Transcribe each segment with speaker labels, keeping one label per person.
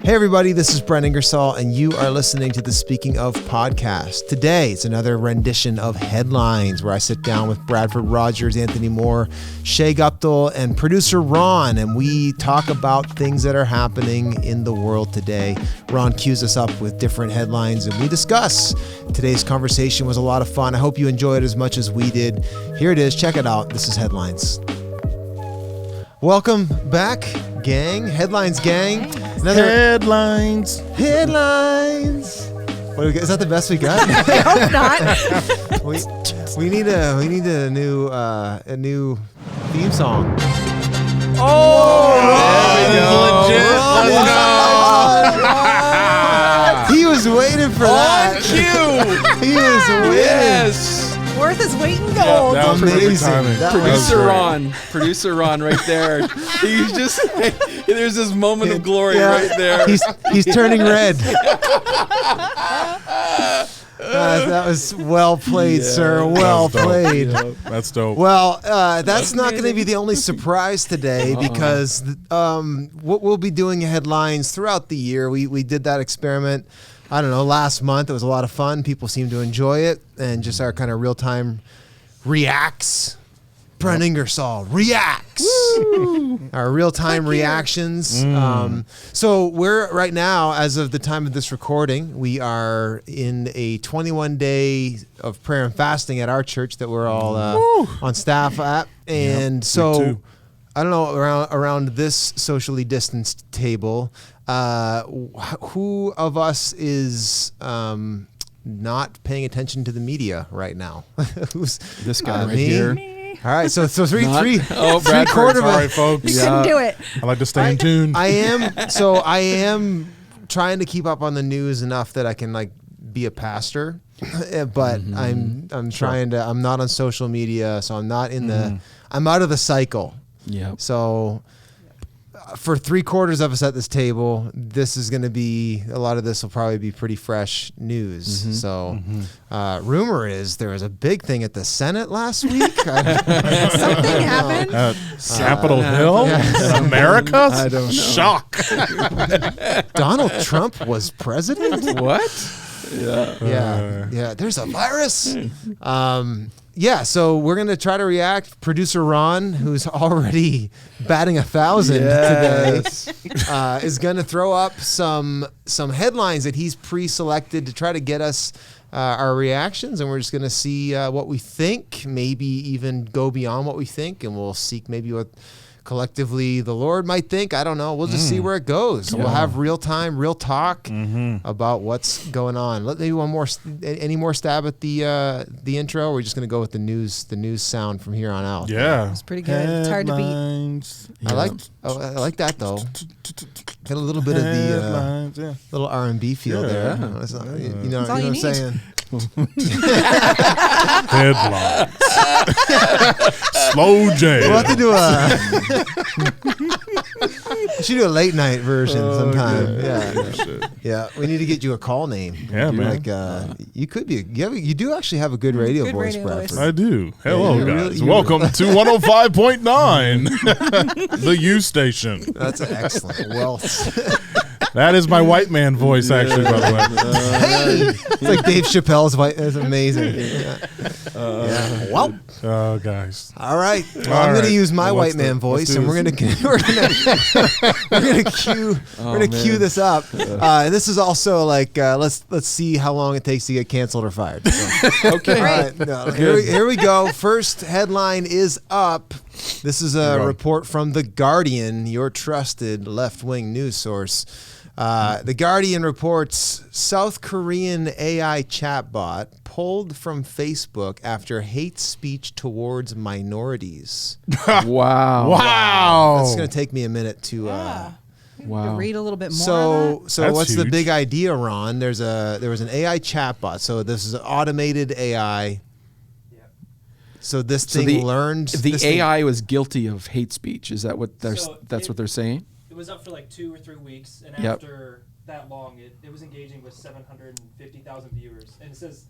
Speaker 1: Hey everybody, this is Brent, and you are listening to the Speaking of podcast. Today, it's another rendition of Headlines, where I sit down with Bradford Rogers, Anthony Moore, Shea Guptill, and producer Ron, and we talk about things that are happening in the world today. Ron cues us up with different headlines, and we discuss. Today's conversation was a lot of fun. I hope you enjoyed it as much as we did. Here it is. Check it out. This is Headlines. Welcome back, gang. Headlines, gang. Another
Speaker 2: Headlines.
Speaker 1: What, is that the best we got?
Speaker 3: I hope not.
Speaker 1: we need a new theme song. He was waiting for that.
Speaker 2: On cue.
Speaker 1: He was waiting.
Speaker 2: Yes.
Speaker 3: Worth his weight in gold.
Speaker 2: That was
Speaker 1: Amazing.
Speaker 2: perfect timing.
Speaker 1: That
Speaker 4: Producer Ron right there. He's just, there's this moment of glory right there.
Speaker 1: He's turning red. That was well played, sir. Well played.
Speaker 2: That's dope.
Speaker 1: Well, that's not going to be the only surprise today because what we'll be doing headlines throughout the year. We did that experiment, I don't know, last month. It was a lot of fun. People seemed to enjoy it, and just our kind of real-time reacts. Brent Ingersoll reacts. Our real-time reactions. So we're right now, as of the time of this recording, we are in a 21-day of prayer and fasting at our church that we're all on staff at. And so I don't know, around this socially distanced table, who of us is not paying attention to the media right now? Who's
Speaker 4: This guy right
Speaker 1: me?
Speaker 4: here.
Speaker 1: All right, so three
Speaker 4: Bradford.
Speaker 1: quarter of
Speaker 2: All right, folks.
Speaker 3: We couldn't do it.
Speaker 2: I like to stay in tune.
Speaker 1: I am trying to keep up on the news enough that I can like be a pastor, but I'm trying to. I'm not on social media, so I'm not in the. I'm out of the cycle.
Speaker 4: Yeah.
Speaker 1: So for 3/4 of us at this table, this is going to be, a lot of this will probably be pretty fresh news. So rumor is there was a big thing at the Senate last week.
Speaker 3: Something happened.
Speaker 2: Capitol Hill? In America?
Speaker 4: I don't know.
Speaker 2: Shock.
Speaker 1: Donald Trump was president?
Speaker 4: What?
Speaker 1: Yeah. There's a virus. So we're gonna try to react. Producer Ron, who's already batting 1,000 today, is gonna throw up some headlines that he's pre-selected to try to get us our reactions, and we're just gonna see what we think. Maybe even go beyond what we think, and we'll seek maybe what collectively the Lord might think. I don't know. We'll just see where it goes. We'll have real talk about what's going on. Maybe one more, any more stab at the intro, or we're just going to go with the news sound from here on out.
Speaker 2: Yeah.
Speaker 3: It's pretty good. It's hard to beat.
Speaker 2: Headlines.
Speaker 1: I like that though. Got a little bit of the
Speaker 2: Headlines, yeah.
Speaker 1: little R&B feel there. It's not, you know
Speaker 3: That's all
Speaker 1: what
Speaker 3: you
Speaker 1: I'm
Speaker 3: need.
Speaker 1: saying?
Speaker 2: Headlines. Slow J.
Speaker 1: We'll have to do we should do a late night version sometime. Yeah. We need to get you a call name.
Speaker 2: Yeah, man.
Speaker 1: Like you could be. You do actually have a good radio
Speaker 3: Good
Speaker 1: voice,
Speaker 3: radio
Speaker 1: Bradford.
Speaker 3: voice.
Speaker 2: I do. Hello,
Speaker 1: you
Speaker 2: guys.
Speaker 1: really-
Speaker 2: Welcome to 105.9, the U station.
Speaker 1: That's excellent. Well,
Speaker 2: That is my white man voice, actually, by the way.
Speaker 1: it's like Dave Chappelle's voice. It's amazing. Well,
Speaker 2: Oh, guys.
Speaker 1: all right. Well,
Speaker 2: All
Speaker 1: I'm going to
Speaker 2: right.
Speaker 1: use my
Speaker 2: Well,
Speaker 1: white
Speaker 2: let's
Speaker 1: man
Speaker 2: do- let's
Speaker 1: voice,
Speaker 2: do
Speaker 1: and we're
Speaker 2: this.
Speaker 1: going to cue this up. And this is also like let's see how long it takes to get canceled or fired. So.
Speaker 4: Okay.
Speaker 1: All right, here we go. First headline is up. This is a report from The Guardian, your trusted left-wing news source. The Guardian reports South Korean AI chatbot pulled from Facebook after hate speech towards minorities.
Speaker 4: Wow.
Speaker 2: Wow.
Speaker 1: That's going to take me a minute to...
Speaker 3: To
Speaker 4: Wow.
Speaker 3: read a little bit more on
Speaker 1: So
Speaker 2: That's
Speaker 1: what's the
Speaker 2: huge.
Speaker 1: big idea, Ron? There was an AI chatbot. So this is an automated AI. So this thing learned.
Speaker 4: The
Speaker 1: this thing-
Speaker 4: AI was guilty of hate speech. Is that what they're?
Speaker 5: So
Speaker 4: that's what they're saying.
Speaker 5: It was up for like 2 or 3 weeks, and
Speaker 4: Yep.
Speaker 5: after that long, it was engaging with 750,000 viewers. And it says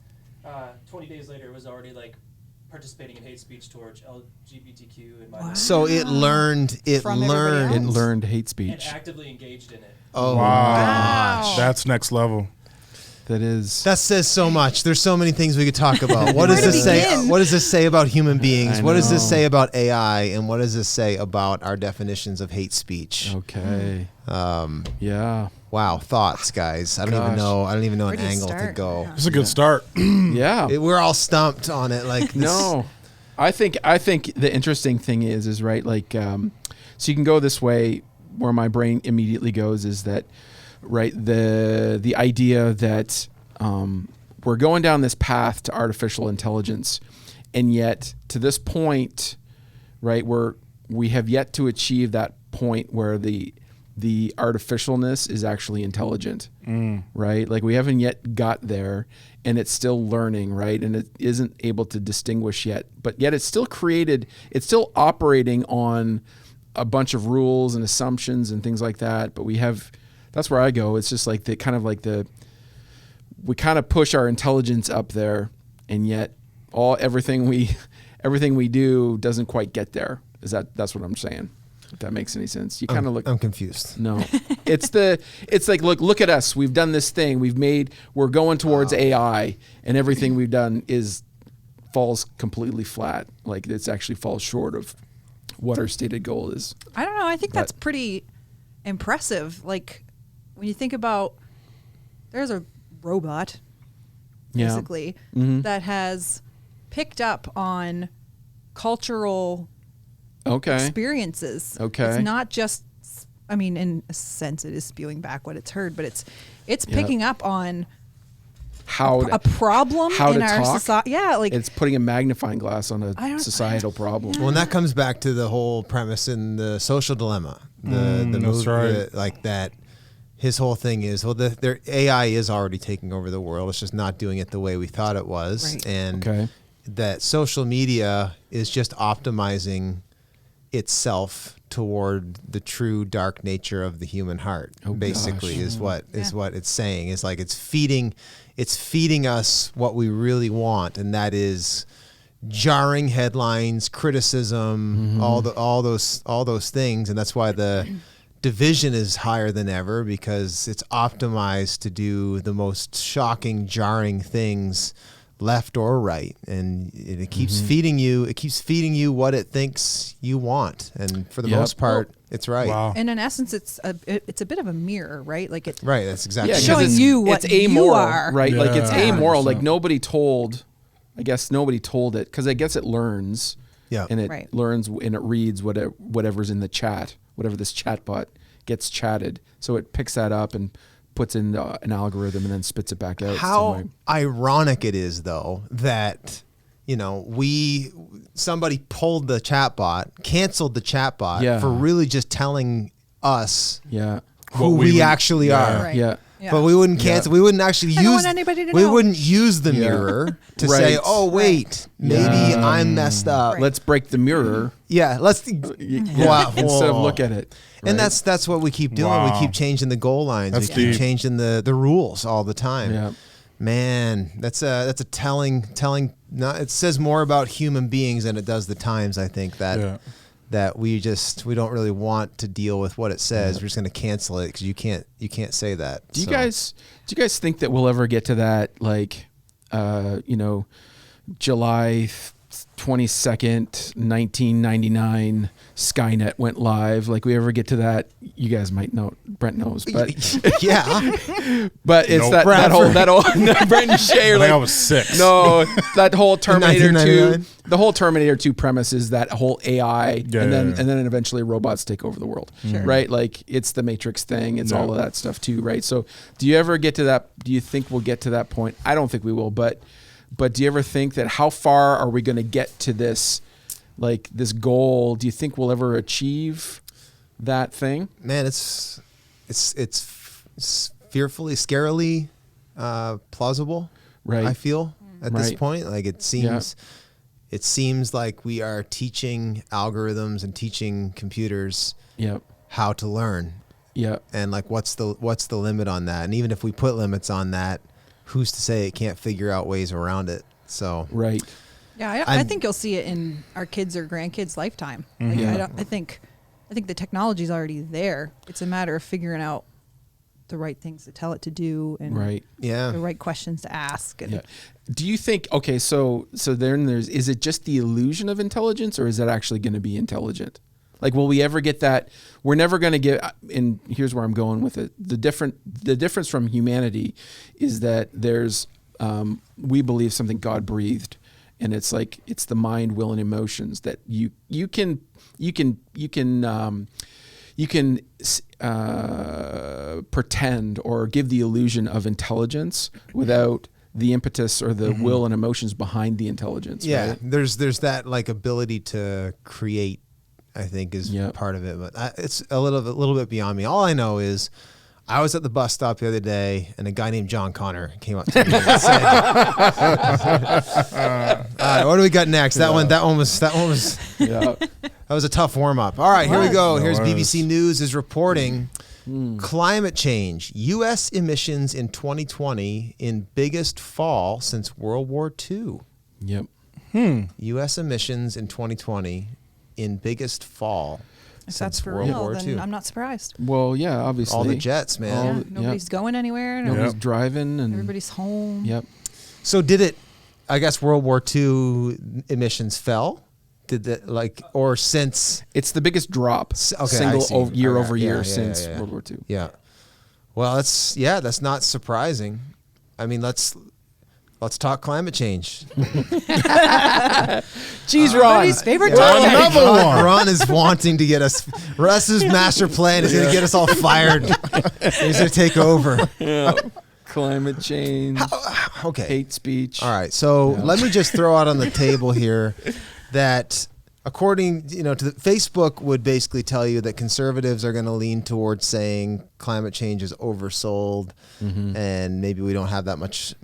Speaker 5: 20 days later, it was already like participating in hate speech towards LGBTQ and minorities,
Speaker 1: So it learned.
Speaker 3: From everybody
Speaker 4: It
Speaker 3: else?
Speaker 4: learned hate speech.
Speaker 5: and actively engaged in it.
Speaker 1: Oh
Speaker 2: Wow.
Speaker 1: gosh.
Speaker 2: That's next level.
Speaker 4: That is.
Speaker 1: That says so much. There's so many things we could talk about. What does
Speaker 3: Where to
Speaker 1: this say?
Speaker 3: begin?
Speaker 1: What does this say about human beings?
Speaker 4: I
Speaker 1: What does this
Speaker 4: know.
Speaker 1: say about AI? And what does this say about our definitions of hate speech?
Speaker 4: Okay.
Speaker 1: Um,
Speaker 4: Yeah.
Speaker 1: wow, thoughts, guys. I don't even
Speaker 4: Gosh.
Speaker 1: know. I don't even know
Speaker 3: Where
Speaker 1: an
Speaker 3: do you
Speaker 1: angle to
Speaker 3: start?
Speaker 1: go.
Speaker 3: Yeah.
Speaker 2: It's a good start.
Speaker 4: Yeah.
Speaker 1: We're all stumped on it. Like this,
Speaker 4: No, I think the interesting thing is right. Like, so you can go this way. Where my brain immediately goes is that, right? The idea that we're going down this path to artificial intelligence, and yet to this point, right, we have yet to achieve that point where the artificialness is actually intelligent, right? Like we haven't yet got there, and it's still learning, right? And it isn't able to distinguish yet, but yet it's still operating on a bunch of rules and assumptions and things like that. But that's where I go. It's just like we kind of push our intelligence up there, and yet everything we do doesn't quite get there. That's what I'm saying? If that makes any sense. You kind of look.
Speaker 1: I'm confused.
Speaker 4: No, it's like look at us. We've done this thing. We're going towards AI, and everything we've done falls completely flat. Like it's actually falls short of what our stated goal is.
Speaker 3: I don't know. I think that's pretty impressive. Like when you think about, there's a robot, basically, that has picked up on cultural experiences.
Speaker 4: Okay.
Speaker 3: It's not just, I mean, in a sense, it is spewing back what it's heard, but it's picking up on a problem in our society. Yeah, like
Speaker 4: it's putting a magnifying glass on a societal problem.
Speaker 1: Well, and that comes back to the whole premise in the Social Dilemma. The
Speaker 2: that's
Speaker 1: movie,
Speaker 2: right.
Speaker 1: like that. His whole thing is, their AI is already taking over the world. It's just not doing it the way we thought it was,
Speaker 3: Right.
Speaker 1: and that social media is just optimizing itself toward the true dark nature of the human heart. Basically, is what it's saying. Is like it's feeding us what we really want, and that is jarring headlines, criticism, all those things, and that's why the division is higher than ever, because it's optimized to do the most shocking, jarring things, left or right, and it keeps feeding you. It keeps feeding you what it thinks you want, and for the most part, it's right.
Speaker 2: Wow.
Speaker 3: and in essence, it's a bit of a mirror, right? Like it.
Speaker 1: Right. That's exactly.
Speaker 4: Yeah,
Speaker 1: right.
Speaker 4: 'cause
Speaker 3: Showing you what
Speaker 4: it's amoral,
Speaker 3: you are.
Speaker 4: right? Like it's
Speaker 2: Yeah.
Speaker 4: amoral. Like
Speaker 2: 100%.
Speaker 4: nobody told it, because I guess it learns.
Speaker 1: Yeah.
Speaker 4: And it
Speaker 3: Right.
Speaker 4: learns and it reads whatever's in the chat, whatever this chatbot gets chatted. So it picks that up and puts in an algorithm and then spits it back out.
Speaker 1: How
Speaker 4: some way.
Speaker 1: ironic it is, though, that somebody pulled the chatbot, canceled the chatbot for really just telling us
Speaker 4: Yeah.
Speaker 1: who
Speaker 2: What
Speaker 1: we
Speaker 2: we-
Speaker 1: actually
Speaker 2: yeah.
Speaker 1: are.
Speaker 3: Right.
Speaker 4: Yeah.
Speaker 3: Yeah.
Speaker 1: But we wouldn't cancel. We wouldn't actually
Speaker 3: I don't
Speaker 1: use.
Speaker 3: want anybody to
Speaker 1: we
Speaker 3: know.
Speaker 1: wouldn't use the mirror to say,
Speaker 4: Right.
Speaker 1: "Oh, wait, maybe I'm messed up."
Speaker 3: Right.
Speaker 4: Let's break the mirror
Speaker 1: Yeah, let's. Wow.
Speaker 4: instead of look at it.
Speaker 1: And
Speaker 4: right?
Speaker 1: that's what we keep doing.
Speaker 2: Wow.
Speaker 1: We keep changing the goal lines.
Speaker 2: That's
Speaker 1: we keep
Speaker 2: deep.
Speaker 1: changing the rules all the time.
Speaker 4: Yeah.
Speaker 1: Man, that's a telling. Not, it says more about human beings than it does the times. I think that we don't really want to deal with what it says. We're just going to cancel it because you can't say that.
Speaker 4: Do you guys think that we'll ever get to that, like, July 22nd, 1999, Skynet went live? Like, we ever get to that? You guys might know. Brent knows, but
Speaker 1: Yeah.
Speaker 4: but it's
Speaker 2: Nope.
Speaker 4: that whole Brent and Shea
Speaker 2: I
Speaker 4: are
Speaker 2: think I
Speaker 4: like,
Speaker 2: was 6.
Speaker 4: no, that whole Terminator 2,
Speaker 1: 1999?
Speaker 4: the whole Terminator 2 premise is that whole AI,
Speaker 2: Yeah,
Speaker 4: and
Speaker 2: yeah.
Speaker 4: then eventually robots take over the world,
Speaker 3: Sure.
Speaker 4: right? Like it's the Matrix thing, it's
Speaker 2: Yeah.
Speaker 4: all of that stuff too, right? So, do you ever get to that? Do you think we'll get to that point? I don't think we will, but do you ever think that how far are we going to get to this, like this goal? Do you think we'll ever achieve that thing?
Speaker 1: Man, it's fearfully, scarily plausible.
Speaker 4: Right.
Speaker 1: I feel at this
Speaker 4: Right.
Speaker 1: point, like it seems like we are teaching algorithms and teaching computers
Speaker 4: Yep.
Speaker 1: how to learn,
Speaker 4: Yep.
Speaker 1: and like what's the limit on that? And even if we put limits on that, who's to say it can't figure out ways around it? So
Speaker 4: Right.
Speaker 3: Yeah, I think you'll see it in our kids' or grandkids' lifetime. Like, I think the technology's already there. It's a matter of figuring out the right things to tell it to do and the right questions to ask. And
Speaker 4: Do you think, okay, so then is it just the illusion of intelligence, or is it actually going to be intelligent? Like, will we ever get that? We're never going to get, and here's where I'm going with it. The difference from humanity is that there's, we believe something God breathed, and it's like, it's the mind, will, and emotions that you can pretend or give the illusion of intelligence without the impetus or the will and emotions behind the intelligence.
Speaker 1: Yeah,
Speaker 4: right?
Speaker 1: there's that like ability to create, I think, is part of it, but it's a little bit beyond me. All I know is I was at the bus stop the other day, and a guy named John Connor came up to me and said, "All right, what do we got next?" That one was that was a tough warm up. All right, here we go. Here's BBC News is reporting climate change. U.S. emissions in 2020 in biggest fall since World War II.
Speaker 4: Yep.
Speaker 1: U.S. emissions in 2020 in biggest fall.
Speaker 3: If that's for real, then I'm not surprised.
Speaker 4: Well, yeah, obviously.
Speaker 1: All the jets, man.
Speaker 3: Nobody's going anywhere.
Speaker 4: Nobody's driving. And
Speaker 3: everybody's home.
Speaker 4: Yep.
Speaker 1: So did it, I guess World War II emissions fell? Did that or since?
Speaker 4: It's the biggest drop year over year since World War II.
Speaker 1: Yeah. Well, that's not surprising. I mean, let's talk climate change.
Speaker 4: Jeez, Ron.
Speaker 3: Everybody's favorite topic.
Speaker 2: Another one.
Speaker 1: Ron is wanting to get us. Russ's master plan is going to get us all fired. He's going to take over.
Speaker 4: Yeah. Climate change.
Speaker 1: Okay.
Speaker 4: Hate speech.
Speaker 1: All right. So let me just throw out on the table here that according to Facebook would basically tell you that conservatives are going to lean towards saying climate change is oversold and maybe we don't have that much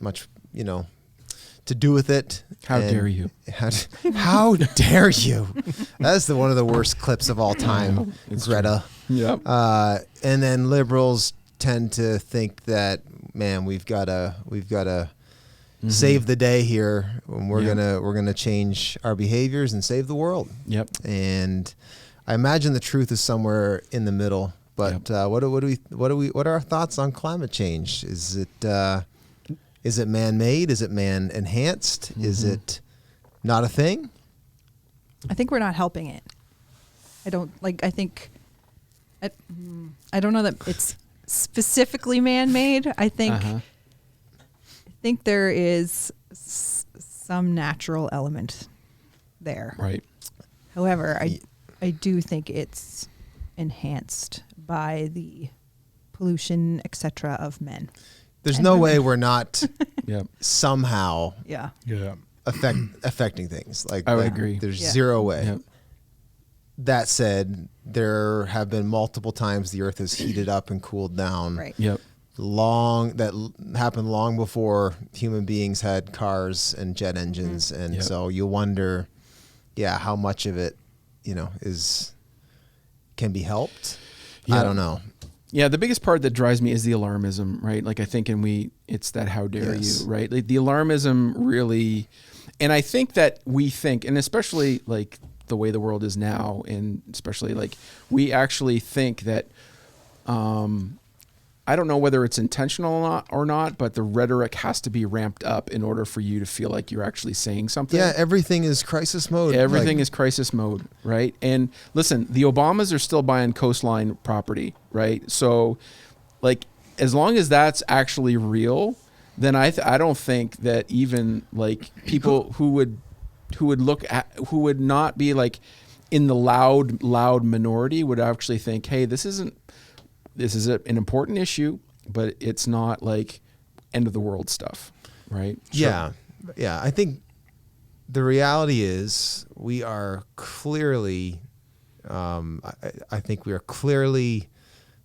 Speaker 1: to do with it.
Speaker 4: How dare you?
Speaker 1: How dare you? That's one of the worst clips of all time, Greta.
Speaker 4: Yep.
Speaker 1: And then liberals tend to think that, man, we've got to save the day here. And we're gonna change our behaviors and save the world. Yep. And I imagine the truth is somewhere in the middle. But what are our thoughts on climate change? Is it man-made? Is it man-enhanced? Is it not a thing?
Speaker 3: I think we're not helping it. I don't know that it's specifically man-made. I think there is some natural element there.
Speaker 4: Right.
Speaker 3: However, I do think it's enhanced by the pollution, etc., of men.
Speaker 1: There's no way we're not somehow affecting things.
Speaker 4: I would agree.
Speaker 1: There's zero way. Yep. That said, there have been multiple times the Earth has heated up and cooled down.
Speaker 3: Right.
Speaker 4: Yep.
Speaker 1: That happened long before human beings had cars and jet engines, and so you wonder, how much of it, can be helped. I don't know.
Speaker 4: Yeah, the biggest part that drives me is the alarmism, right? Like I think, it's that how dare you, right? Like the alarmism really, and I think that we think, and especially like the way the world is now, and especially like we actually think that, I don't know whether it's intentional or not, but the rhetoric has to be ramped up in order for you to feel like you're actually saying something.
Speaker 1: Yeah, everything is crisis mode.
Speaker 4: Everything is crisis mode, right? And listen, the Obamas are still buying coastline property, right? So, like, as long as that's actually real, then I don't think that even like people who would not be like in the loud minority would actually think, hey, this is an important issue, but it's not like end of the world stuff, right?
Speaker 1: Yeah. Yeah. I think the reality is we are clearly, I think we are clearly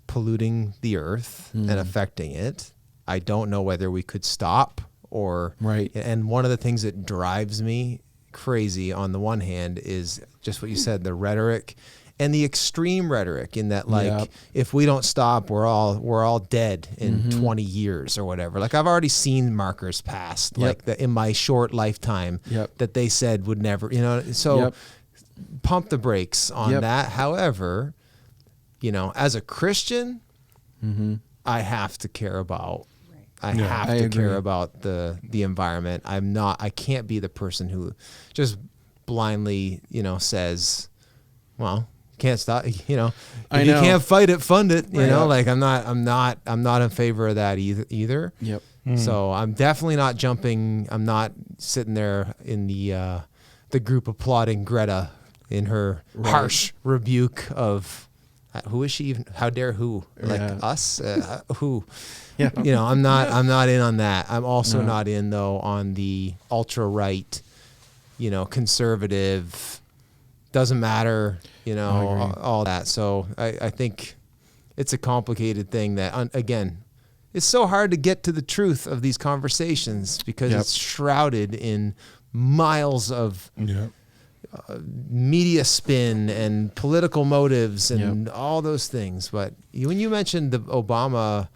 Speaker 1: polluting the earth and affecting it. I don't know whether we could stop or, and one of the things that drives me crazy on the one hand is just what you said, the rhetoric. and the extreme rhetoric in that, like,
Speaker 4: Yep.
Speaker 1: if we don't stop, we're all dead in 20 years or whatever. Like, I've already seen markers passed,
Speaker 4: Yep.
Speaker 1: like in my short lifetime,
Speaker 4: Yep.
Speaker 1: that they said would never, so
Speaker 4: Yep.
Speaker 1: pump the brakes on
Speaker 4: Yep.
Speaker 1: that. However, as a Christian, I have to care about. I have
Speaker 4: I
Speaker 1: to
Speaker 4: agree.
Speaker 1: care about the environment. I can't be the person who just blindly, says, well, can't stop, if you can't fight it, fund it, like I'm not in favor of that either.
Speaker 4: Yep.
Speaker 1: So I'm definitely not jumping. I'm not sitting there in the group applauding Greta in her harsh rebuke of, who is she even? How dare who? Like us? Who?
Speaker 4: Yeah.
Speaker 1: I'm not in on that. I'm also not in though on the ultra right, conservative, doesn't matter, all that. So I think it's a complicated thing that, again, it's so hard to get to the truth of these conversations because it's shrouded in miles of media spin and political motives and all those things. But when you mentioned the Obama,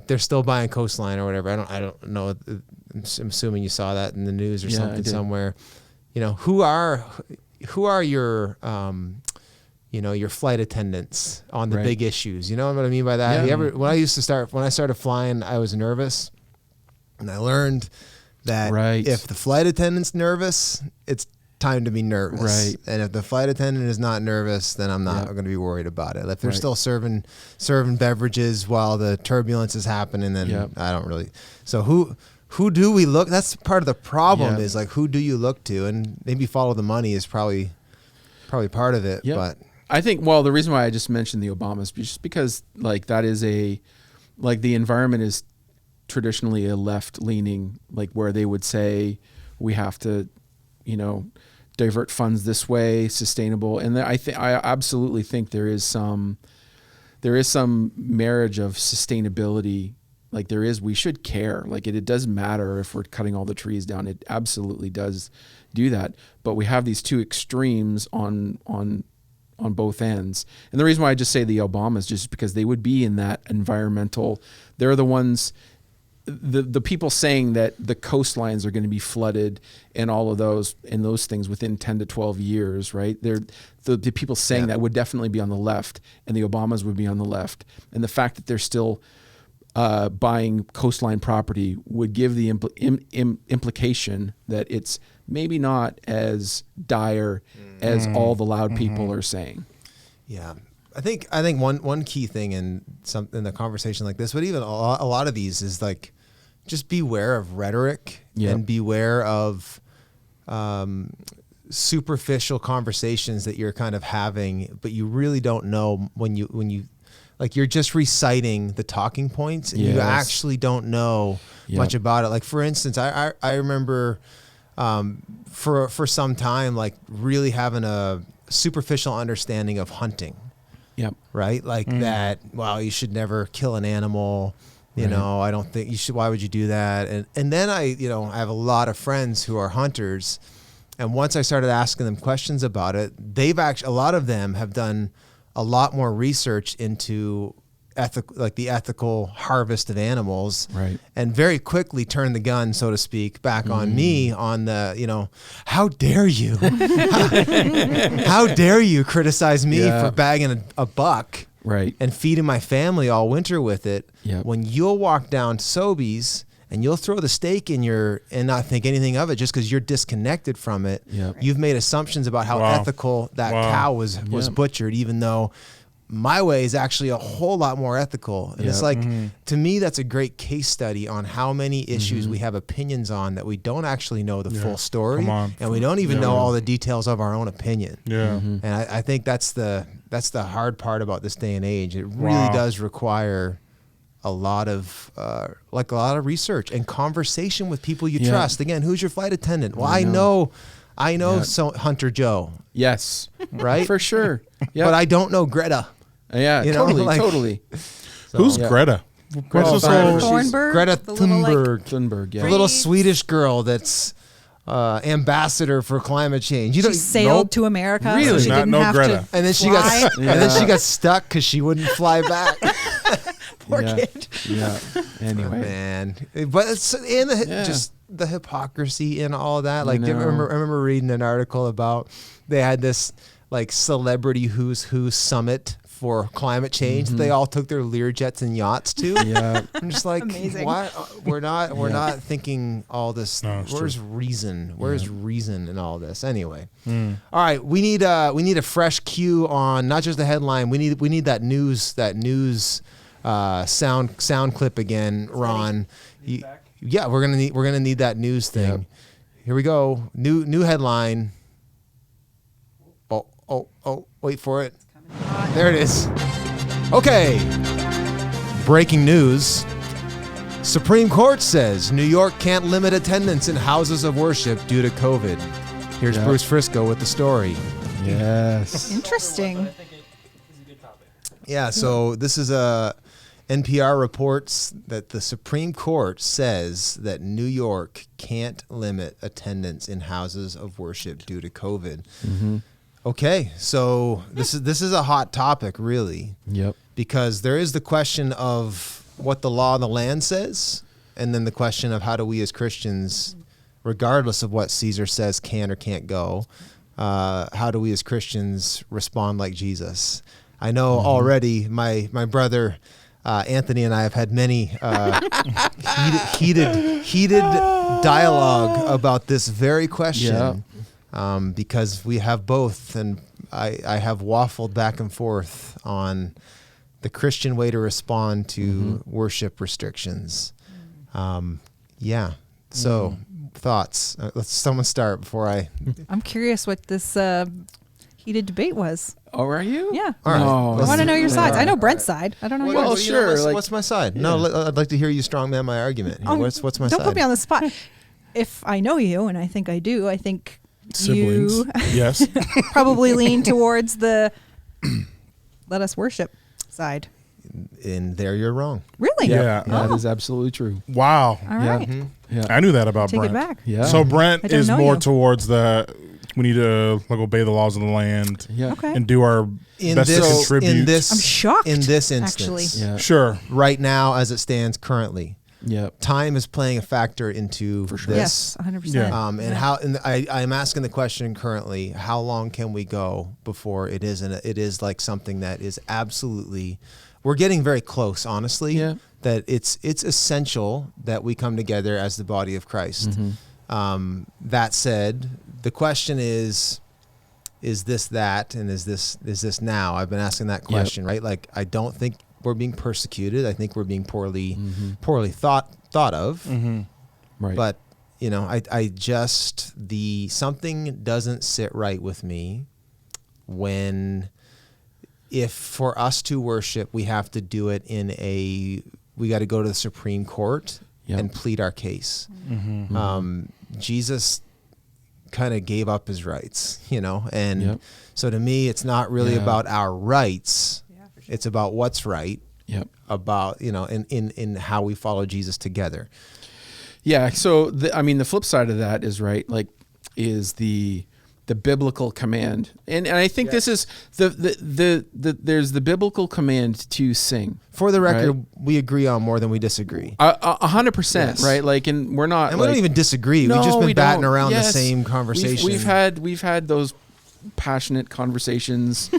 Speaker 1: they're still buying Coastline or whatever. I don't know. I'm assuming you saw that in the news or something somewhere. Who are your your flight attendants on the big issues? You know what I mean by that? When I started flying, I was nervous, and I learned that if the flight attendant's nervous, it's time to be nervous.
Speaker 4: Right.
Speaker 1: And if the flight attendant is not nervous, then I'm not going to be worried about it. If they're still serving beverages while the turbulence is happening, then I don't really. So who do we look? That's part of the problem is like, who do you look to? And maybe follow the money is probably part of it. But
Speaker 4: I think, the reason why I just mentioned the Obamas is just because like that is the environment is traditionally a left leaning, like where they would say we have to, divert funds this way, sustainable. And I absolutely think there is some marriage of sustainability. Like we should care. Like it doesn't matter if we're cutting all the trees down. It absolutely does do that. But we have these two extremes on both ends. And the reason why I just say the Obamas just because they would be in that environmental, they're the ones, the people saying that the coastlines are going to be flooded and all of those things within 10 to 12 years, right? They're the people saying that would definitely be on the left, and the Obamas would be on the left. And the fact that they're still buying coastline property would give the implication that it's maybe not as dire as all the loud people are saying.
Speaker 1: Yeah. I think one key thing in the conversation like this, but even a lot of these is like, just beware of rhetoric and beware of superficial conversations that you're kind of having, but you really don't know when you like you're just reciting the talking points and you actually don't know much about it. Like for instance, I remember for some time like really having a superficial understanding of hunting.
Speaker 4: Yep.
Speaker 1: Right? Like that, you should never kill an animal. You know, I don't think you should. Why would you do that? And then I have a lot of friends who are hunters. And once I started asking them questions about it, a lot of them have done a lot more research into the ethical harvest of animals,
Speaker 4: right? And
Speaker 1: very quickly turned the gun, so to speak, back on me on the, how dare you, how dare you criticize me for bagging a buck,
Speaker 4: right?
Speaker 1: And feeding my family all winter with it.
Speaker 4: Yep.
Speaker 1: When you'll walk down to Sobeys and you'll throw the steak in and not think anything of it just because you're disconnected from it.
Speaker 4: Yep.
Speaker 1: You've made assumptions about how ethical that cow was butchered, even though my way is actually a whole lot more ethical. And it's like, to me, that's a great case study on how many issues we have opinions on that we don't actually know the full story. And we don't even know all the details of our own opinion.
Speaker 2: Yeah.
Speaker 1: And I think that's the hard part about this day and age. It really does require a lot of research and conversation with people you trust. Again, who's your flight attendant? Well, I know so Hunter Joe.
Speaker 4: Yes.
Speaker 1: Right?
Speaker 4: For sure. Yeah.
Speaker 1: But I don't know Greta.
Speaker 4: Yeah, totally.
Speaker 2: So, who's Greta?
Speaker 1: Greta
Speaker 3: Thunberg?
Speaker 1: Greta
Speaker 3: The little,
Speaker 1: Thunberg.
Speaker 4: Thunberg,
Speaker 1: The little Swedish girl that's ambassador for climate change. You
Speaker 3: She
Speaker 1: don't
Speaker 3: sailed
Speaker 2: nope.
Speaker 3: to America.
Speaker 4: Really?
Speaker 3: So she
Speaker 2: Not
Speaker 3: didn't
Speaker 2: no
Speaker 3: have
Speaker 2: Greta.
Speaker 3: to
Speaker 1: And then she
Speaker 3: fly.
Speaker 1: got and then she got stuck because she wouldn't fly back.
Speaker 3: Poor
Speaker 4: Yeah.
Speaker 3: kid.
Speaker 4: Yeah. Anyway.
Speaker 1: Man, but it's just the hypocrisy in all that. Like, I
Speaker 4: know.
Speaker 1: remember reading an article about they had this like celebrity who's who summit for climate change. They all took their Learjets and yachts to.
Speaker 4: Yeah.
Speaker 1: I'm just like,
Speaker 3: Amazing.
Speaker 1: why we're not thinking all this.
Speaker 2: No, it's
Speaker 1: Where's reason? Where's reason in all this? Anyway, all right, we need a fresh cue on not just the headline. We need that news sound clip again, Ron. Yeah, we're gonna need that news thing.
Speaker 4: Yep.
Speaker 1: Here we go. New headline. Oh, wait for it. There it is. Okay. Breaking news. Supreme Court says New York can't limit attendance in houses of worship due to COVID. Here's
Speaker 4: Yep.
Speaker 1: Bruce Frisco with the story.
Speaker 4: Yes.
Speaker 3: Interesting.
Speaker 5: I think it is a good topic.
Speaker 1: Yeah, so this is NPR reports that the Supreme Court says that New York can't limit attendance in houses of worship due to COVID. Okay, so this is a hot topic, really,
Speaker 4: Yep.
Speaker 1: because there is the question of what the law of the land says, and then the question of how do we as Christians, regardless of what Caesar says can or can't go, how do we as Christians respond like Jesus? I know already my brother Anthony and I have had many heated dialogue about this very question. Because we have both, and I have waffled back and forth on the Christian way to respond to worship restrictions. So thoughts? Let's someone start before I.
Speaker 3: I'm curious what this heated debate was.
Speaker 4: Oh, are you?
Speaker 3: Yeah.
Speaker 1: All right.
Speaker 4: No.
Speaker 3: I want to know your sides. I know
Speaker 4: All
Speaker 3: Brent's side. I don't know
Speaker 4: Well,
Speaker 3: yours.
Speaker 4: sure, like-
Speaker 1: what's my side? No, I'd like to hear you strongman my argument.
Speaker 3: Oh,
Speaker 1: What's my
Speaker 3: don't
Speaker 1: side?
Speaker 3: put me on the spot. If I know you, and I think I do, I think
Speaker 2: Siblings.
Speaker 3: you
Speaker 2: Yes.
Speaker 3: probably lean towards the let us worship side.
Speaker 1: And there you're wrong.
Speaker 3: Really?
Speaker 2: Yeah.
Speaker 4: That is absolutely true.
Speaker 2: Wow.
Speaker 3: All right.
Speaker 4: Yeah.
Speaker 2: I knew that about
Speaker 3: Take
Speaker 2: Brent.
Speaker 3: it back.
Speaker 4: Yeah.
Speaker 2: So
Speaker 3: I
Speaker 2: Brent
Speaker 3: don't
Speaker 2: is
Speaker 3: know
Speaker 2: more
Speaker 3: you.
Speaker 2: towards we need to like obey the laws of the land
Speaker 4: Yeah.
Speaker 3: Okay.
Speaker 2: and do our
Speaker 1: In
Speaker 2: best to
Speaker 1: this,
Speaker 2: contribute.
Speaker 1: in this,
Speaker 3: I'm shocked,
Speaker 1: in this instance,
Speaker 3: actually.
Speaker 4: Yeah.
Speaker 2: Sure.
Speaker 1: right now as it stands currently,
Speaker 4: Yep.
Speaker 1: time is playing a factor into
Speaker 4: For sure.
Speaker 3: Yes,
Speaker 1: this.
Speaker 3: 100%.
Speaker 2: Yeah.
Speaker 1: And I'm asking the question currently: how long can we go before it is like something that is absolutely? We're getting very close, honestly.
Speaker 4: Yeah.
Speaker 1: That it's essential that we come together as the body of Christ. That said, the question is this that, and is this now? I've been asking that question, right? Like, I don't think we're being persecuted. I think we're being poorly thought of.
Speaker 4: Right.
Speaker 1: But I just something doesn't sit right with me when, if for us to worship, we have to do it we got to go to the Supreme Court and plead our case. Jesus kind of gave up his rights, and so to me, it's not really about our rights. It's about what's right.
Speaker 4: Yep.
Speaker 1: About in how we follow Jesus together.
Speaker 4: Yeah. So the flip side of that is is the biblical command, and I think this is there's the biblical command to sing.
Speaker 1: For the record,
Speaker 4: Right.
Speaker 1: we agree on more than we disagree.
Speaker 4: 100%,
Speaker 1: Yes.
Speaker 4: right? Like, and we're not.
Speaker 1: And we don't even disagree. We've just been batting around the same conversation.
Speaker 4: We've had those passionate conversations.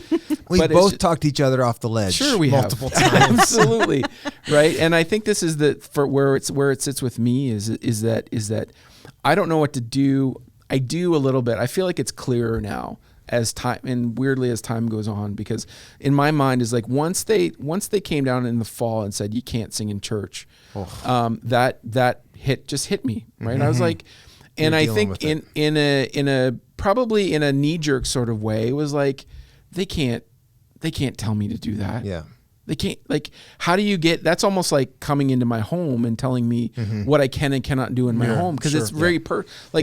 Speaker 1: We've
Speaker 4: but
Speaker 1: both talked each other off the ledge.
Speaker 4: Sure, we
Speaker 1: multiple
Speaker 4: have.
Speaker 1: times.
Speaker 4: Absolutely, right. And I think this is for where it sits with me is that I don't know what to do. I do a little bit. I feel like it's clearer now as time, and weirdly as time goes on, because in my mind is like once they came down in the fall and said you can't sing in church, that hit me, right? I was like, and I think in a probably in a knee-jerk sort of way, it was like they can't tell me to do that.
Speaker 1: Yeah.
Speaker 4: They can't, how do you that's almost like coming into my home and telling me what I can and cannot do in my home. Because it's very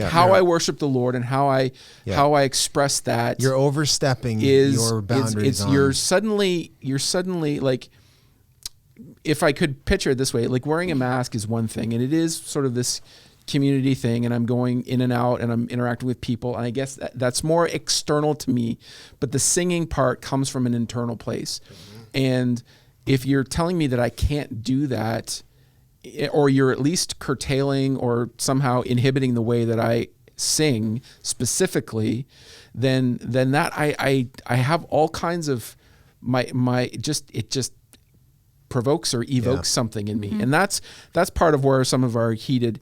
Speaker 4: how I worship the Lord and how I express that.
Speaker 1: You're overstepping your boundaries.
Speaker 4: You're suddenly like, if I could picture it this way, like wearing a mask is one thing, and it is sort of this community thing, and I'm going in and out, and I'm interacting with people, and I guess that's more external to me. But the singing part comes from an internal place. And if you're telling me that I can't do that, or you're at least curtailing or somehow inhibiting the way that I sing specifically, then that I have all kinds of it just provokes or evokes something in me. And that's part of where some of our heated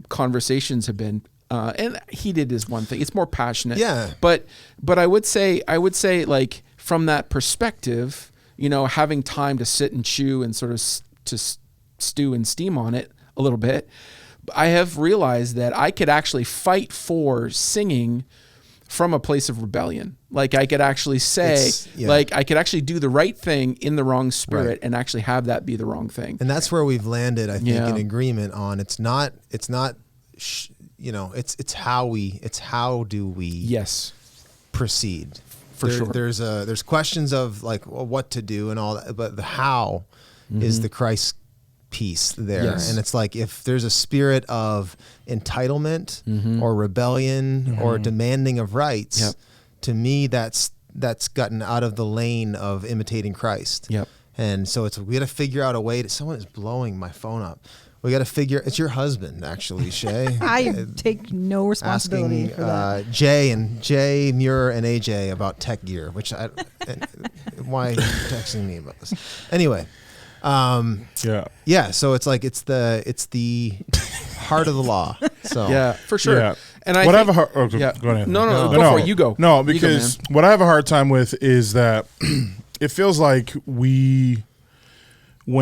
Speaker 4: conversations have been. And heated is one thing; it's more passionate.
Speaker 1: Yeah.
Speaker 4: But I would say like from that perspective, having time to sit and chew and sort of to stew and steam on it a little bit, I have realized that I could actually fight for singing from a place of rebellion. Like I could actually say, like I could actually do the right thing in the wrong spirit and actually have that be the wrong thing.
Speaker 1: And that's where we've landed, I think, in agreement on it's how do we proceed.
Speaker 4: For sure.
Speaker 1: There's questions of like what to do and all that, but the how is the Christ piece there. And it's like if there's a spirit of entitlement or rebellion or demanding of rights, to me that's gotten out of the lane of imitating Christ. And so we got to figure out a way to. Someone is blowing my phone up. We got to figure. It's your husband, actually, Shea.
Speaker 3: I take no responsibility
Speaker 1: asking,
Speaker 3: for that.
Speaker 1: Jay, Muir, and AJ about tech gear. Why are you texting me about this? Anyway. So it's like it's the heart of the law. So
Speaker 4: for sure.
Speaker 2: Yeah.
Speaker 4: And
Speaker 2: go ahead.
Speaker 4: No, go for it. You go.
Speaker 2: No, because what I have a hard time with is that it feels like when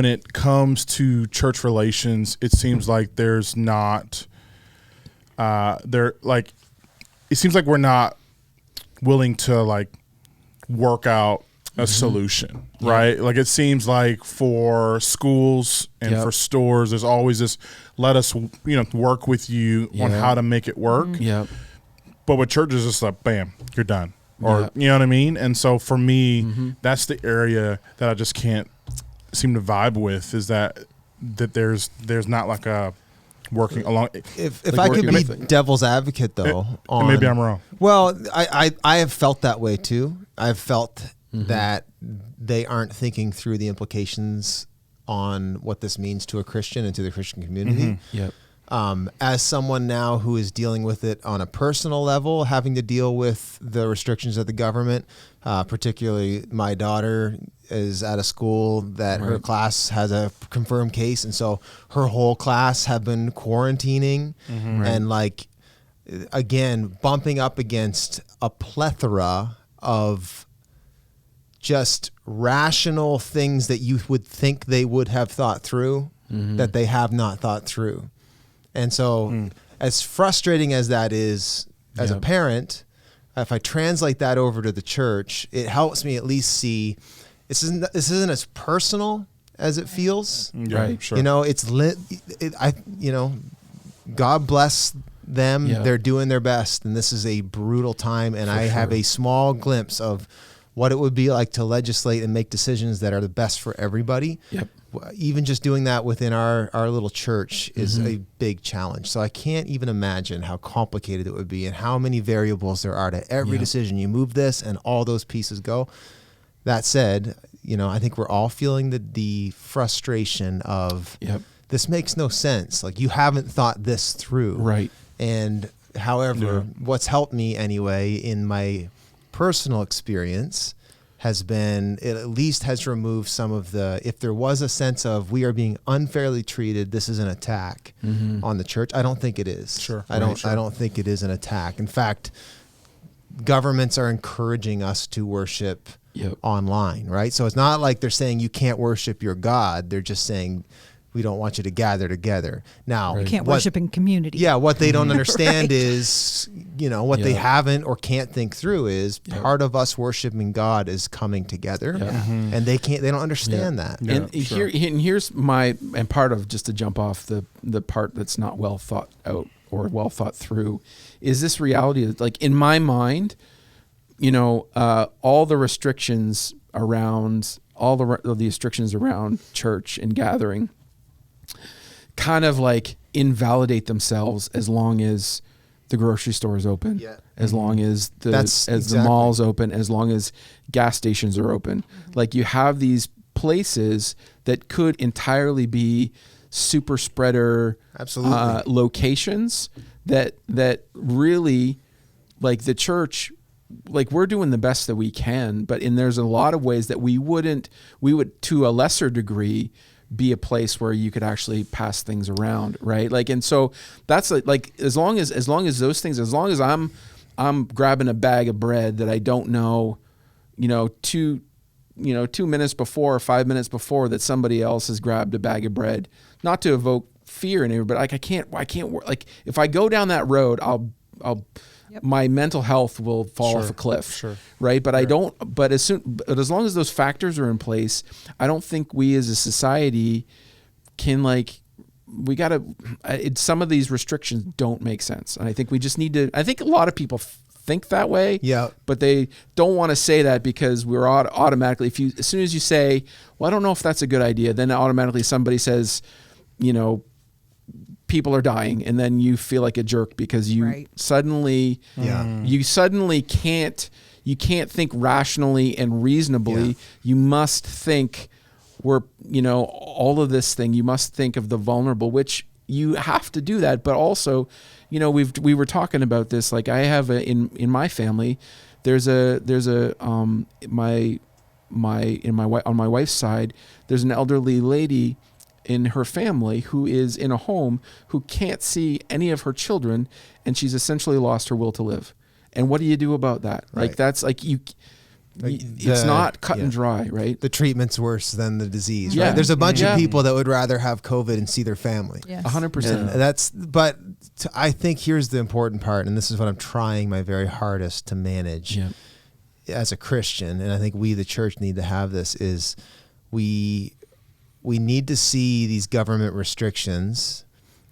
Speaker 2: it comes to church relations, it seems like there's not it seems like we're not willing to like work out a solution, right? Like it seems like for schools and for stores, there's always this, let us, work with you on how to make it work. But with churches, it's like, bam, you're done. Or, you know what I mean? And so for me, that's the area that I just can't seem to vibe with, is that there's not like a working along.
Speaker 1: If I could be devil's advocate though,
Speaker 2: maybe I'm wrong.
Speaker 1: Well, I have felt that way too. I've felt that they aren't thinking through the implications on what this means to a Christian and to the Christian community. As someone now who is dealing with it on a personal level, having to deal with the restrictions of the government, particularly my daughter is at a school that her class has a confirmed case, and so her whole class have been quarantining and like, again, bumping up against a plethora of just rational things that you would think they would have thought through that they have not thought through. And so as frustrating as that is as a parent, if I translate that over to the church, it helps me at least see this isn't as personal as it feels.
Speaker 2: Right. Sure.
Speaker 1: It's lit. God bless them. They're doing their best. And this is a brutal time. And I have a small glimpse of what it would be like to legislate and make decisions that are the best for everybody. Even just doing that within our little church is a big challenge. So I can't even imagine how complicated it would be and how many variables there are to every decision. You move this and all those pieces go. That said, I think we're all feeling the frustration of this makes no sense. Like you haven't thought this through.
Speaker 4: Right.
Speaker 1: And however, what's helped me anyway in my personal experience has been, it at least has removed some of if there was a sense of we are being unfairly treated, this is an attack on the church. I don't think it is. I don't think it is an attack. In fact, governments are encouraging us to worship online, right? So it's not like they're saying you can't worship your God. They're just saying we don't want you to gather together. Now,
Speaker 3: you can't worship in community.
Speaker 1: Yeah, what they don't understand is, what they haven't or can't think through is part of us worshiping God is coming together, and they don't understand that.
Speaker 4: And here's part of, just to jump off the part that's not well thought out or well thought through, is this reality that, like, in my mind, all the restrictions around the restrictions around church and gathering kind of like invalidate themselves as long as the grocery store is open, as long as the mall's open, as long as gas stations are open. Like you have these places that could entirely be super spreader locations that really, like the church, like we're doing the best that we can, but there's a lot of ways that we would to a lesser degree be a place where you could actually pass things around, right? Like, and so that's like as long as those things, as long as I'm grabbing a bag of bread that I don't know, 2 minutes before or 5 minutes before that somebody else has grabbed a bag of bread, not to evoke fear in it, but like I can't like if I go down that road, I'll my mental health will fall off a cliff, right? But but as long as those factors are in place, I don't think we as a society can some of these restrictions don't make sense. And I think we just need to, I think a lot of people think that way, but they don't want to say that because we're automatically, as soon as you say, well, I don't know if that's a good idea, then automatically somebody says, people are dying, and then you feel like a jerk because you suddenly can't think rationally and reasonably. You must think all of this thing, you must think of the vulnerable, which you have to do that, but also we were talking about this, like I have in my family on my wife's side, there's an elderly lady in her family who is in a home who can't see any of her children, and she's essentially lost her will to live. And what do you do about that? Right. Like that's like it's not cut and dry, right?
Speaker 1: The treatment's worse than the disease, right? There's a bunch of people that would rather have COVID and see their family. 100%. I think here's the important part, and this is what I'm trying my very hardest to manage as a Christian, and I think we, the church, need to have this, is we need to see these government restrictions.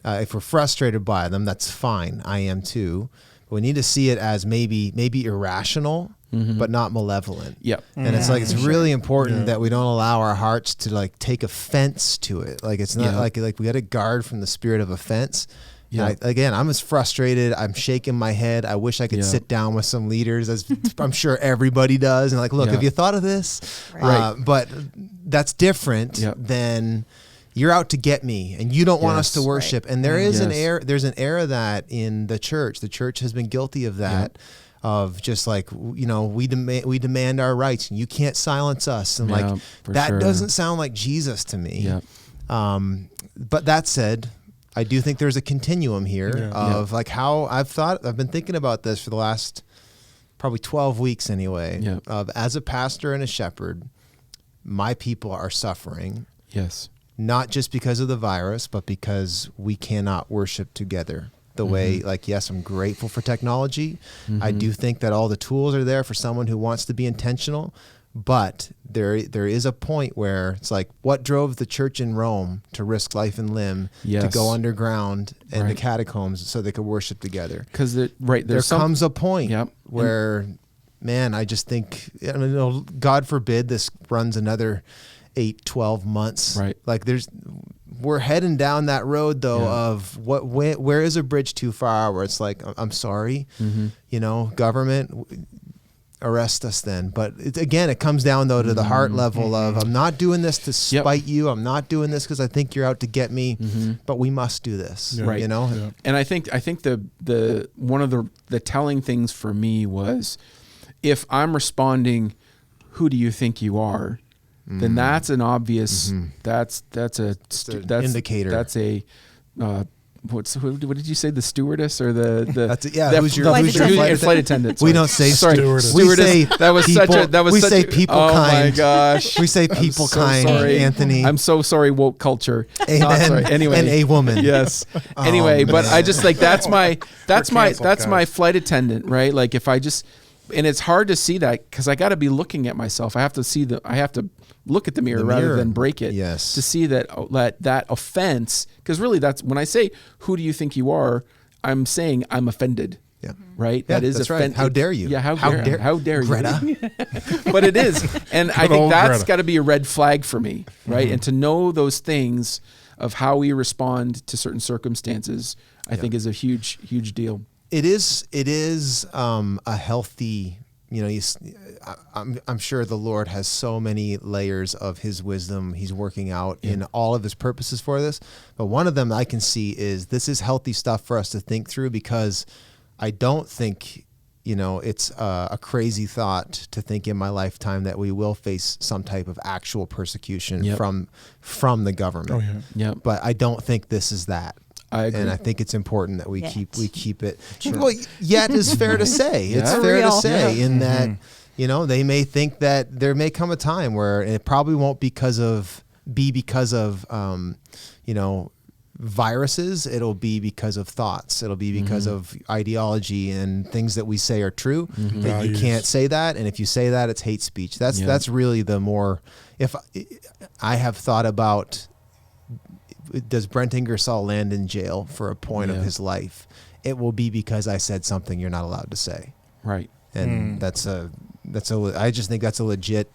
Speaker 1: If we're frustrated by them, that's fine. I am too. But we need to see it as maybe irrational, but not malevolent. And it's like it's really important that we don't allow our hearts to like take offense to it. Like it's not like we got to guard from the spirit of offense. I'm as frustrated. I'm shaking my head. I wish I could sit down with some leaders, as I'm sure everybody does, and like, look, have you thought of this? But that's different than you're out to get me, and you don't want us to worship. And there is there's an era that in the church has been guilty of that. Of just like, we demand our rights, and you can't silence us, and that doesn't sound like Jesus to me. But that said, I do think there's a continuum here of like how I've been thinking about this for the last probably 12 weeks anyway, of as a pastor and a shepherd, my people are suffering. Not just because of the virus, but because we cannot worship together the way, like, yes, I'm grateful for technology. I do think that all the tools are there for someone who wants to be intentional. But there is a point where it's like, what drove the church in Rome to risk life and limb to go underground in the catacombs so they could worship together? Because there comes a point where, man, I just think, God forbid this runs another 8-12 months. Like we're heading down that road though of where is a bridge too far where it's like, I'm sorry, government, arrest us then. But it comes down though to the heart level of, I'm not doing this to spite you. I'm not doing this because I think you're out to get me, but we must do this. And
Speaker 4: I think the one of the telling things for me was, if I'm responding, who do you think you are? Then that's an obvious, that's an
Speaker 1: indicator.
Speaker 4: That's a, what did you say? The stewardess or the
Speaker 1: who's your
Speaker 3: flight
Speaker 4: attendant?
Speaker 1: We don't say stewardess.
Speaker 4: We say
Speaker 1: people
Speaker 4: oh
Speaker 1: kind.
Speaker 4: My gosh.
Speaker 1: We say people kind.
Speaker 4: Sorry.
Speaker 1: Anthony.
Speaker 4: I'm so sorry. Woke culture.
Speaker 1: Amen.
Speaker 4: Anyway,
Speaker 1: and a woman.
Speaker 4: Yes. Anyway, but I just like that's my flight attendant, right? Like if I just, and it's hard to see that because I got to be looking at myself. I have to look at the mirror rather than break it. To see that offense, because really that's when I say, who do you think you are? I'm saying I'm offended.
Speaker 1: Yeah.
Speaker 4: Right.
Speaker 1: Yeah,
Speaker 4: that is
Speaker 1: that's right. How dare you?
Speaker 4: Yeah. How dare you?
Speaker 1: Greta.
Speaker 4: But it is, and I think
Speaker 2: old
Speaker 4: that's
Speaker 2: Greta.
Speaker 4: got to be a red flag for me, right? And to know those things of how we respond to certain circumstances, I think is a huge deal.
Speaker 1: It is a healthy, I'm sure the Lord has so many layers of his wisdom he's working out in all of his purposes for this. But one of them I can see is this is healthy stuff for us to think through, because I don't think, it's a crazy thought to think in my lifetime that we will face some type of actual persecution from the government.
Speaker 2: Oh, yeah.
Speaker 4: Yeah.
Speaker 1: But I don't think this is that.
Speaker 4: I agree.
Speaker 1: And I think it's important that we keep it.
Speaker 4: Sure.
Speaker 1: Well, yet is fair to say. It's fair to say in that, they may think that there may come a time where it probably won't be because of viruses. It'll be because of thoughts. It'll be because of ideology and things that we say are true. That you can't say that, and if you say that, it's hate speech. That's really the more. If I have thought about, does Brent Ingersoll land in jail for a point of his life? It will be because I said something you're not allowed to say.
Speaker 4: Right.
Speaker 1: And I just think that's a legit,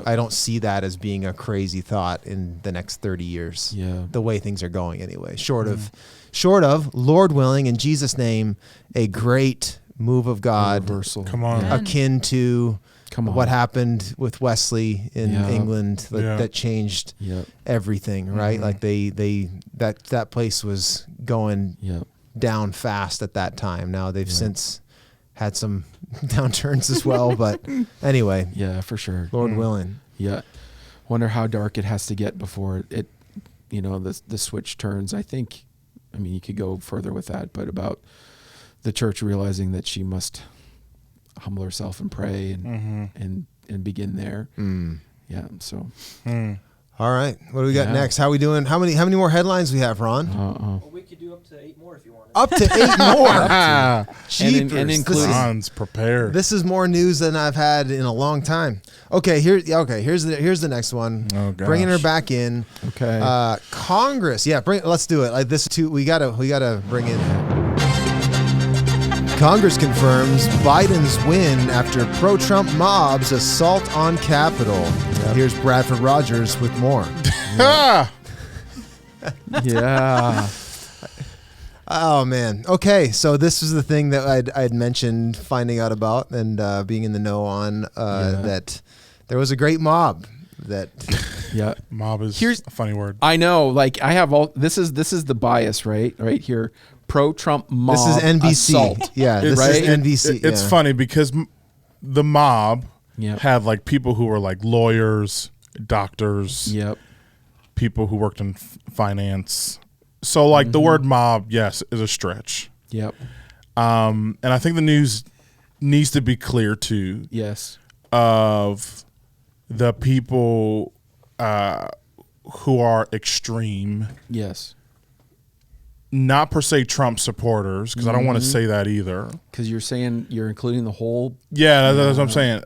Speaker 1: I don't see that as being a crazy thought in the next 30 years.
Speaker 4: Yeah.
Speaker 1: The way things are going anyway, short of, Lord willing, in Jesus' name, a great move of God.
Speaker 4: Reversal.
Speaker 2: Come on.
Speaker 1: Akin to what happened with Wesley in England that changed everything, right? Like that place was going down fast at that time. Now they've since had some downturns as well, but anyway.
Speaker 4: Yeah, for sure.
Speaker 1: Lord willing.
Speaker 4: Yeah. Wonder how dark it has to get before it the switch turns. I mean, you could go further with that, but about the church realizing that she must humble herself and pray and begin there. Yeah. So.
Speaker 1: All right. What do we got next? How we doing? How many more headlines we have, Ron?
Speaker 5: Well, we could do up to 8 more if you wanted.
Speaker 1: Up to 8 more. Jeepers.
Speaker 4: And including
Speaker 2: Ron's prepared.
Speaker 1: This is more news than I've had in a long time. Okay, here's the next one.
Speaker 2: Oh, gosh.
Speaker 1: Bringing her back in.
Speaker 4: Okay.
Speaker 1: Congress. Yeah, let's do it. Like this too. We gotta bring in. Congress confirms Biden's win after pro-Trump mobs assault on Capitol. Here's Bradford Rogers with more.
Speaker 4: Yeah.
Speaker 1: Oh man. Okay, so this is the thing that I'd mentioned finding out about and being in the know on that there was a great mob that.
Speaker 4: Yeah.
Speaker 2: Mob is a funny word.
Speaker 4: I know. Like I have this is the bias right here. Pro-Trump mob.
Speaker 1: This is NBC.
Speaker 4: Assault.
Speaker 1: Yeah, this is NBC.
Speaker 2: It's funny because the mob had like people who were like lawyers, doctors, people who worked in finance. So like the word mob, yes, is a stretch.
Speaker 4: Yep.
Speaker 2: And I think the news needs to be clear too.
Speaker 4: Yes.
Speaker 2: Of the people who are extreme.
Speaker 4: Yes.
Speaker 2: Not per se Trump supporters, because I don't want to say that either.
Speaker 4: Because you're saying you're including the whole.
Speaker 2: Yeah, that's what I'm saying.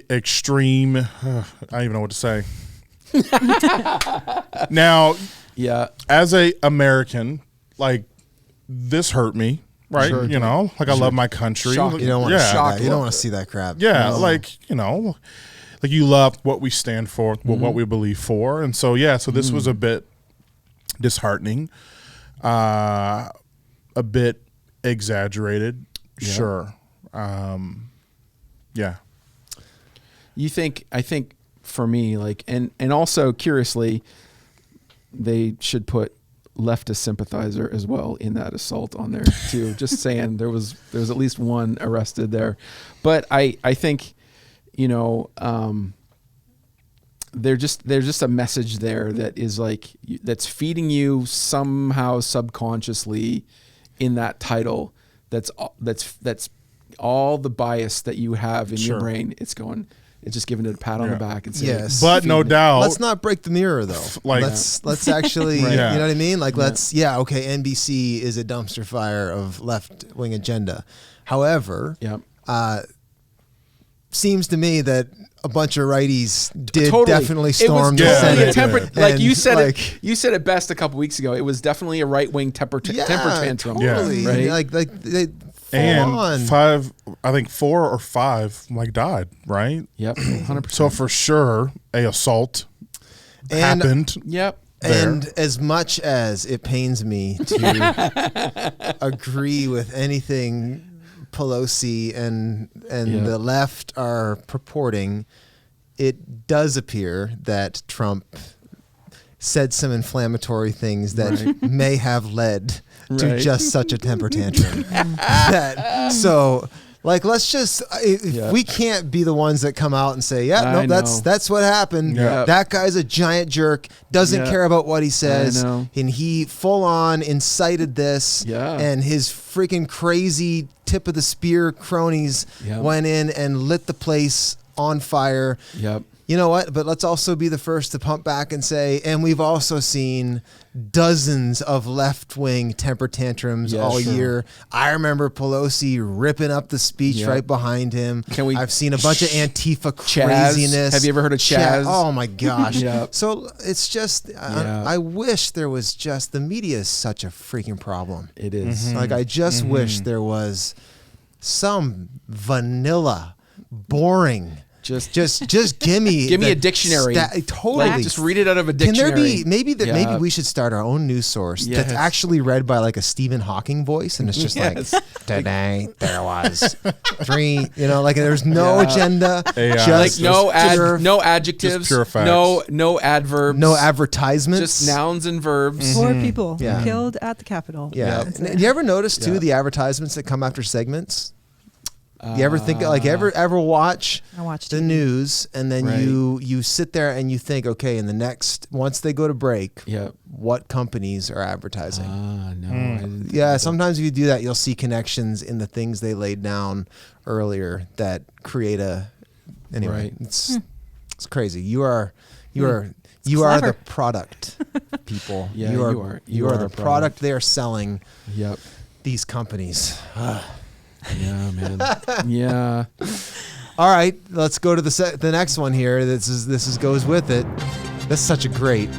Speaker 2: Extreme. I don't even know what to say. Now, as a American, like this hurt me, right?
Speaker 1: Sure.
Speaker 2: Like I love my country.
Speaker 4: Shocking.
Speaker 1: You don't want to see that. You don't want to see that crap.
Speaker 2: Yeah, like like you love what we stand for, what we believe for, and so so this was a bit disheartening. A bit exaggerated, sure. Yeah.
Speaker 4: I think for me, like, and also curiously, they should put leftist sympathizer as well in that assault on there too. Just saying there was at least one arrested there, but I think, there's just a message there that is like that's feeding you somehow subconsciously in that title. That's all the bias that you have in your brain. It's just giving it a pat on the back and saying,
Speaker 1: yes,
Speaker 2: but no doubt.
Speaker 1: Let's not break the mirror though.
Speaker 2: Like
Speaker 1: let's actually, you know what I mean? Like okay, NBC is a dumpster fire of left wing agenda. However, seems to me that a bunch of righties did definitely storm the Senate.
Speaker 4: Like you said, you said it best a couple weeks ago. It was definitely a right wing temper tantrum.
Speaker 1: Totally.
Speaker 4: Right?
Speaker 1: Like they
Speaker 2: And 5, I think 4 or 5 like died, right?
Speaker 4: Yep, 100%.
Speaker 2: So for sure, a assault happened.
Speaker 4: Yep.
Speaker 1: And as much as it pains me to agree with anything Pelosi and the left are purporting, it does appear that Trump said some inflammatory things that may have led to just such a temper tantrum. Let's just if we can't be the ones that come out and say, that's what happened.
Speaker 2: Yeah.
Speaker 1: That guy's a giant jerk, doesn't care about what he says, and he full on incited this, and his freaking crazy tip of the spear cronies went in and lit the place on fire.
Speaker 4: Yep.
Speaker 1: You know what? But let's also be the first to pump back and say, and we've also seen dozens of left-wing temper tantrums all year. I remember Pelosi ripping up the speech right behind him. I've seen a bunch of Antifa craziness.
Speaker 4: Have you ever heard of Chaz?
Speaker 1: Oh my gosh. So it's just, I wish there was just, the media is such a freaking problem.
Speaker 4: It is.
Speaker 1: Like, I just wish there was some vanilla, boring, Just give me
Speaker 4: a dictionary.
Speaker 1: Totally,
Speaker 4: like, just read it out of a dictionary.
Speaker 1: Can there be maybe we should start our own news source that's actually read by like a Stephen Hawking voice, and it's just like today there was 3. Like there's no agenda, just
Speaker 4: no adjectives,
Speaker 2: just pure facts.
Speaker 4: no adverbs,
Speaker 1: no advertisements,
Speaker 4: just nouns and verbs.
Speaker 3: 4 people killed at the Capitol.
Speaker 1: Yeah. Do you ever notice too the advertisements that come after segments? You ever think ever watch the news and then you sit there and you think, okay, in the next, once they go to break, what companies are advertising?
Speaker 4: No.
Speaker 1: Sometimes if you do that, you'll see connections in the things they laid down earlier that create it's crazy. You are the product, people. You are the product they are selling.
Speaker 4: Yep.
Speaker 1: These companies.
Speaker 4: Yeah, man. Yeah.
Speaker 1: All right, let's go to the next one here. This goes with it. That's such a great.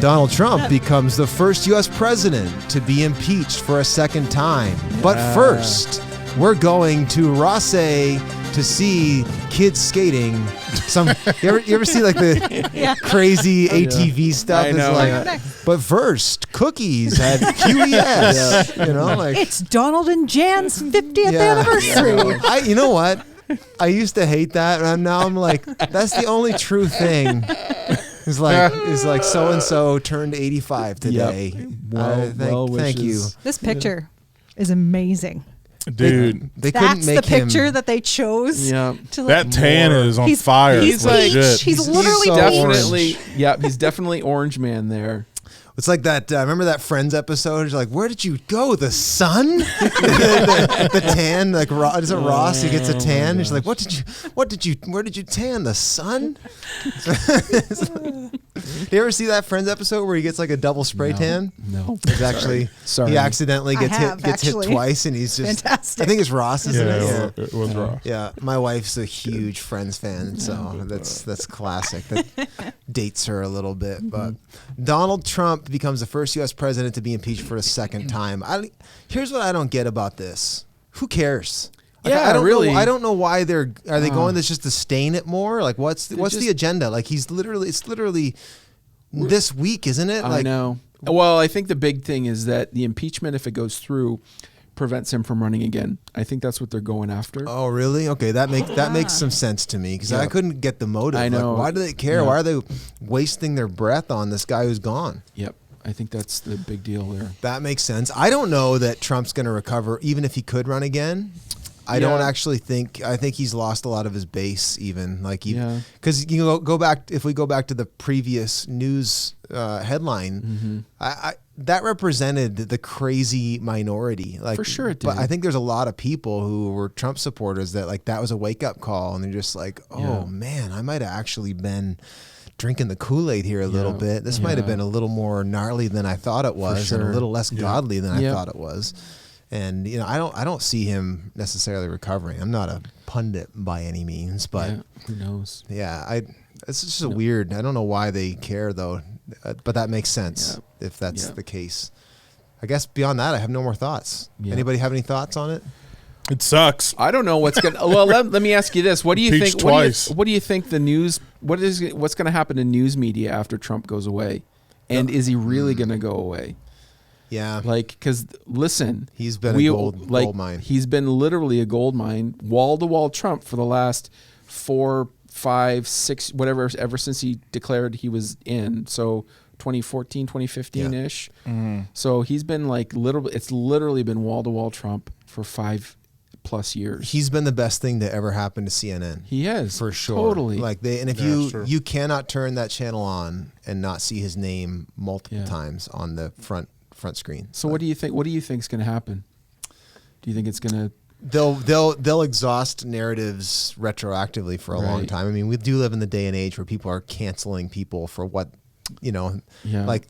Speaker 1: Donald Trump becomes the first U.S. president to be impeached for a second time. But first, we're going to Rosse to see kids skating. You ever see like the crazy ATV stuff?
Speaker 4: I know.
Speaker 1: It's like, but first, cookies at QES.
Speaker 3: It's Donald and Jan's 50th anniversary.
Speaker 1: You know what? I used to hate that, and now I'm like, that's the only true thing. It's like so and so turned 85 today. Thank you.
Speaker 3: This picture is amazing.
Speaker 2: Dude,
Speaker 1: they
Speaker 3: that's
Speaker 1: couldn't make
Speaker 3: the picture that they chose.
Speaker 4: Yeah.
Speaker 3: To
Speaker 2: that tan is on fire.
Speaker 3: He's literally
Speaker 4: definitely he's definitely orange man there.
Speaker 1: It's like that. Remember that Friends episode? It's like, where did you go? The sun? the tan, like is it Ross who gets a tan? He's like, where did you tan? The sun? Do you ever see that Friends episode where he gets like a double spray tan?
Speaker 4: No,
Speaker 1: he's actually he accidentally gets hit twice, and he's just
Speaker 3: fantastic.
Speaker 1: I think it's Ross, isn't it?
Speaker 2: It was Ross.
Speaker 1: Yeah, my wife's a huge Friends fan, so that's classic. That dates her a little bit. But Donald Trump becomes the first U.S. president to be impeached for a second time. Here's what I don't get about this. Who cares? Like,
Speaker 4: Yeah,
Speaker 1: I don't
Speaker 4: really.
Speaker 1: know, I don't know why are they going this just to stain it more? Like what's the agenda? Like it's literally this week, isn't it?
Speaker 4: I know. Well, I think the big thing is that the impeachment, if it goes through, prevents him from running again. I think that's what they're going after.
Speaker 1: Oh, really? Okay, that makes some sense to me because I couldn't get the motive.
Speaker 4: I know.
Speaker 1: Like, why do they care?
Speaker 4: Yeah.
Speaker 1: Why are they wasting their breath on this guy who's gone?
Speaker 4: Yep. I think that's the big deal there.
Speaker 1: That makes sense. I don't know that Trump's going to recover, even if he could run again. I don't actually think. I think he's lost a lot of his base, even because go back. If we go back to the previous news headline, that represented the crazy minority. Like
Speaker 4: for sure, it did.
Speaker 1: But I think there's a lot of people who were Trump supporters that was a wake up call, and they're just like, oh man, I might have actually been drinking the Kool-Aid here a little bit. This might have been a little more gnarly than I thought it was, and a little less godly than I thought it was. And I don't see him necessarily recovering. I'm not a pundit by any means, but
Speaker 4: who knows?
Speaker 1: Yeah, it's just a weird. I don't know why they care though, but that makes sense if that's the case. I guess beyond that, I have no more thoughts.
Speaker 4: Yeah.
Speaker 1: Anybody have any thoughts on it?
Speaker 2: It sucks.
Speaker 4: I don't know what's going to, well, let me ask you this. What do you
Speaker 2: Impeached
Speaker 4: think,
Speaker 2: twice.
Speaker 4: what do you think the news, what's going to happen to news media after Trump goes away? And is he really going to go away?
Speaker 1: Yeah.
Speaker 4: Like, because listen,
Speaker 1: He's been a gold mine.
Speaker 4: He's been literally a gold mine, wall to wall Trump for the last 4, 5, 6, whatever, ever since he declared he was in. So 2014, 2015 ish.
Speaker 2: Mm-hmm.
Speaker 4: So he's been like it's literally been wall to wall Trump for 5+ years.
Speaker 1: He's been the best thing to ever happen to CNN.
Speaker 4: He has,
Speaker 1: for sure.
Speaker 4: Totally.
Speaker 1: Like if you cannot turn that channel on and not see his name multiple times on the front screen.
Speaker 4: So what do you think? What do you think is going to happen? Do you think it's going to?
Speaker 1: They'll exhaust narratives retroactively for a long time. I mean, we do live in the day and age where people are canceling people for what, like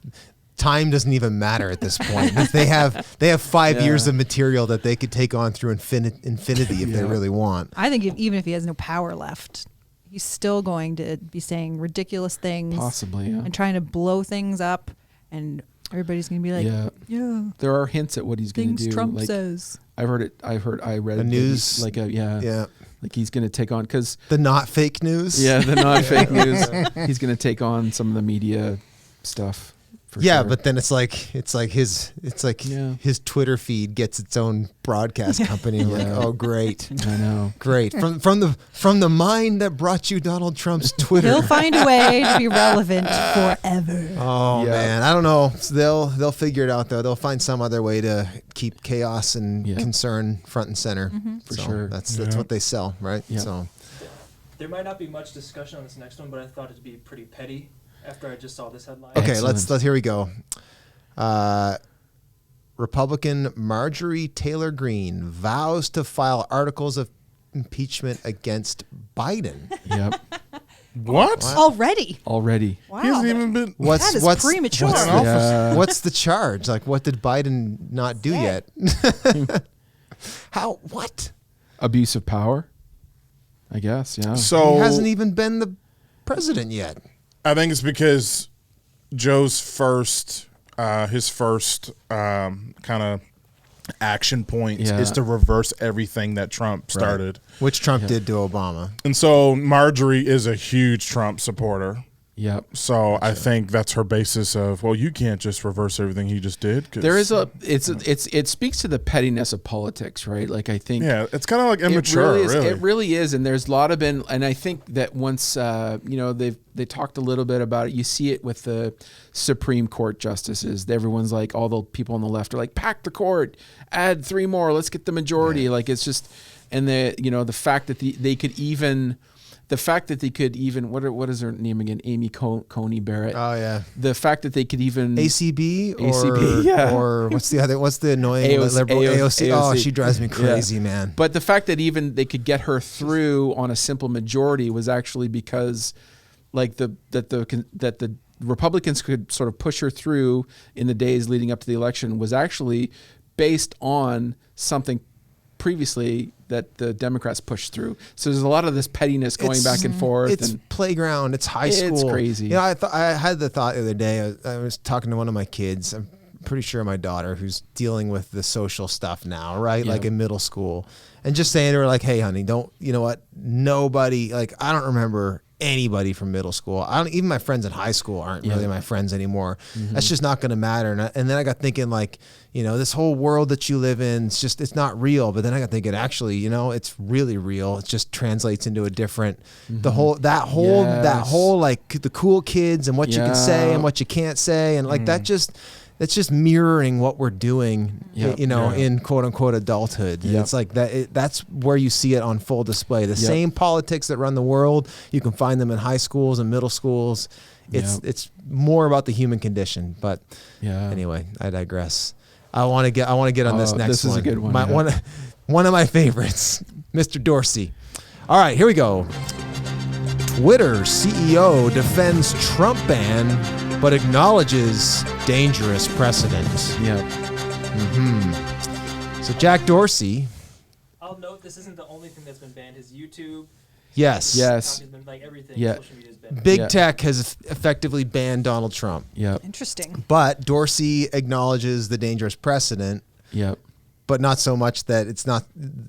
Speaker 1: time doesn't even matter at this point. They have 5 years of material that they could take on through infinity if they really want.
Speaker 3: I think even if he has no power left, he's still going to be saying ridiculous things,
Speaker 4: possibly,
Speaker 3: and trying to blow things up, and everybody's going to be like, yeah.
Speaker 4: There are hints at what he's going to do.
Speaker 3: Trump
Speaker 4: like,
Speaker 3: says.
Speaker 4: I read
Speaker 1: the news,
Speaker 4: like like he's going to take on because
Speaker 1: the not fake news.
Speaker 4: Yeah, the not fake news. He's going to take on some of the media stuff. For sure.
Speaker 1: But then it's like his Twitter feed gets its own broadcast company. Like, oh great,
Speaker 4: I know,
Speaker 1: great from the mind that brought you Donald Trump's Twitter.
Speaker 3: He'll find a way to be relevant forever.
Speaker 1: Oh man, I don't know. So they'll figure it out though. They'll find some other way to keep chaos and concern front and center.
Speaker 4: For sure.
Speaker 1: That's what they sell, right?
Speaker 4: Yeah.
Speaker 1: So
Speaker 5: there might not be much discussion on this next one, but I thought it'd be pretty petty. After I just saw this headline.
Speaker 1: Okay,
Speaker 4: Excellent.
Speaker 1: let's here we go. Republican Marjorie Taylor Greene vows to file articles of impeachment against Biden.
Speaker 4: Yep.
Speaker 2: What?
Speaker 3: Already?
Speaker 1: Wow.
Speaker 2: He hasn't even been.
Speaker 1: What's
Speaker 3: premature.
Speaker 1: What's the charge? Like, what did Biden not do yet? How? What?
Speaker 4: Abuse of power, I guess. Yeah.
Speaker 2: So
Speaker 1: he hasn't even been the president yet.
Speaker 2: I think it's because Joe's his first kind of action point is to reverse everything that Trump started.
Speaker 1: Which Trump did to Obama.
Speaker 2: And so Marjorie is a huge Trump supporter.
Speaker 4: Yep.
Speaker 2: So I think that's her basis of, well, you can't just reverse everything he just did.
Speaker 4: There is it speaks to the pettiness of politics, right? Like I think
Speaker 2: it's kind of like immature.
Speaker 4: It really is, and there's a lot of and I think that once they talked a little bit about it. You see it with the Supreme Court justices. Everyone's like, all the people on the left are like, pack the court, add 3 more, let's get the majority. Like it's just, and the fact that they could even. The fact that they could even what is her name again? Amy Coney Barrett.
Speaker 1: Oh yeah.
Speaker 4: The fact that they could even
Speaker 1: ACB
Speaker 4: or
Speaker 1: what's the annoying liberal AOC? Oh, she drives me crazy, man.
Speaker 4: But the fact that even they could get her through on a simple majority was actually because, like that the Republicans could sort of push her through in the days leading up to the election was actually based on something previously that the Democrats pushed through. So there's a lot of this pettiness going back and forth.
Speaker 1: It's playground. It's high school.
Speaker 4: It's crazy.
Speaker 1: I had the thought the other day. I was talking to one of my kids. I'm pretty sure my daughter, who's dealing with the social stuff now, right?
Speaker 4: Yeah.
Speaker 1: Like in middle school, and just saying to her, like, "Hey, honey, don't. You know what? Nobody. Like, I don't remember anybody from middle school. Even my friends in high school aren't really my friends anymore. Mm-hmm. That's just not going to matter." And then I got thinking, like, this whole world that you live in, it's not real. But then I got thinking, actually, it's really real. It just translates into a different, that whole like the cool kids and what you can say and what you can't say. And like that's just mirroring what we're doing, in quote unquote adulthood. And it's like that's where you see it on full display. The same politics that run the world, you can find them in high schools and middle schools. It's more about the human condition. But anyway, I digress. I want to get on this next one.
Speaker 4: This is a good one.
Speaker 1: One of my favorites, Mr. Dorsey. All right, here we go. Twitter CEO defends Trump ban, but acknowledges dangerous precedent.
Speaker 4: Yeah.
Speaker 1: So Jack Dorsey.
Speaker 5: I'll note this isn't the only thing that's been banned. His YouTube,
Speaker 1: Yes.
Speaker 4: Yes.
Speaker 5: Like everything.
Speaker 4: Yeah.
Speaker 5: Social media's been.
Speaker 1: Big
Speaker 4: Yeah.
Speaker 1: tech has effectively banned Donald Trump.
Speaker 4: Yep.
Speaker 3: Interesting.
Speaker 1: But Dorsey acknowledges the dangerous precedent,
Speaker 4: Yep.
Speaker 1: but not so much that it's not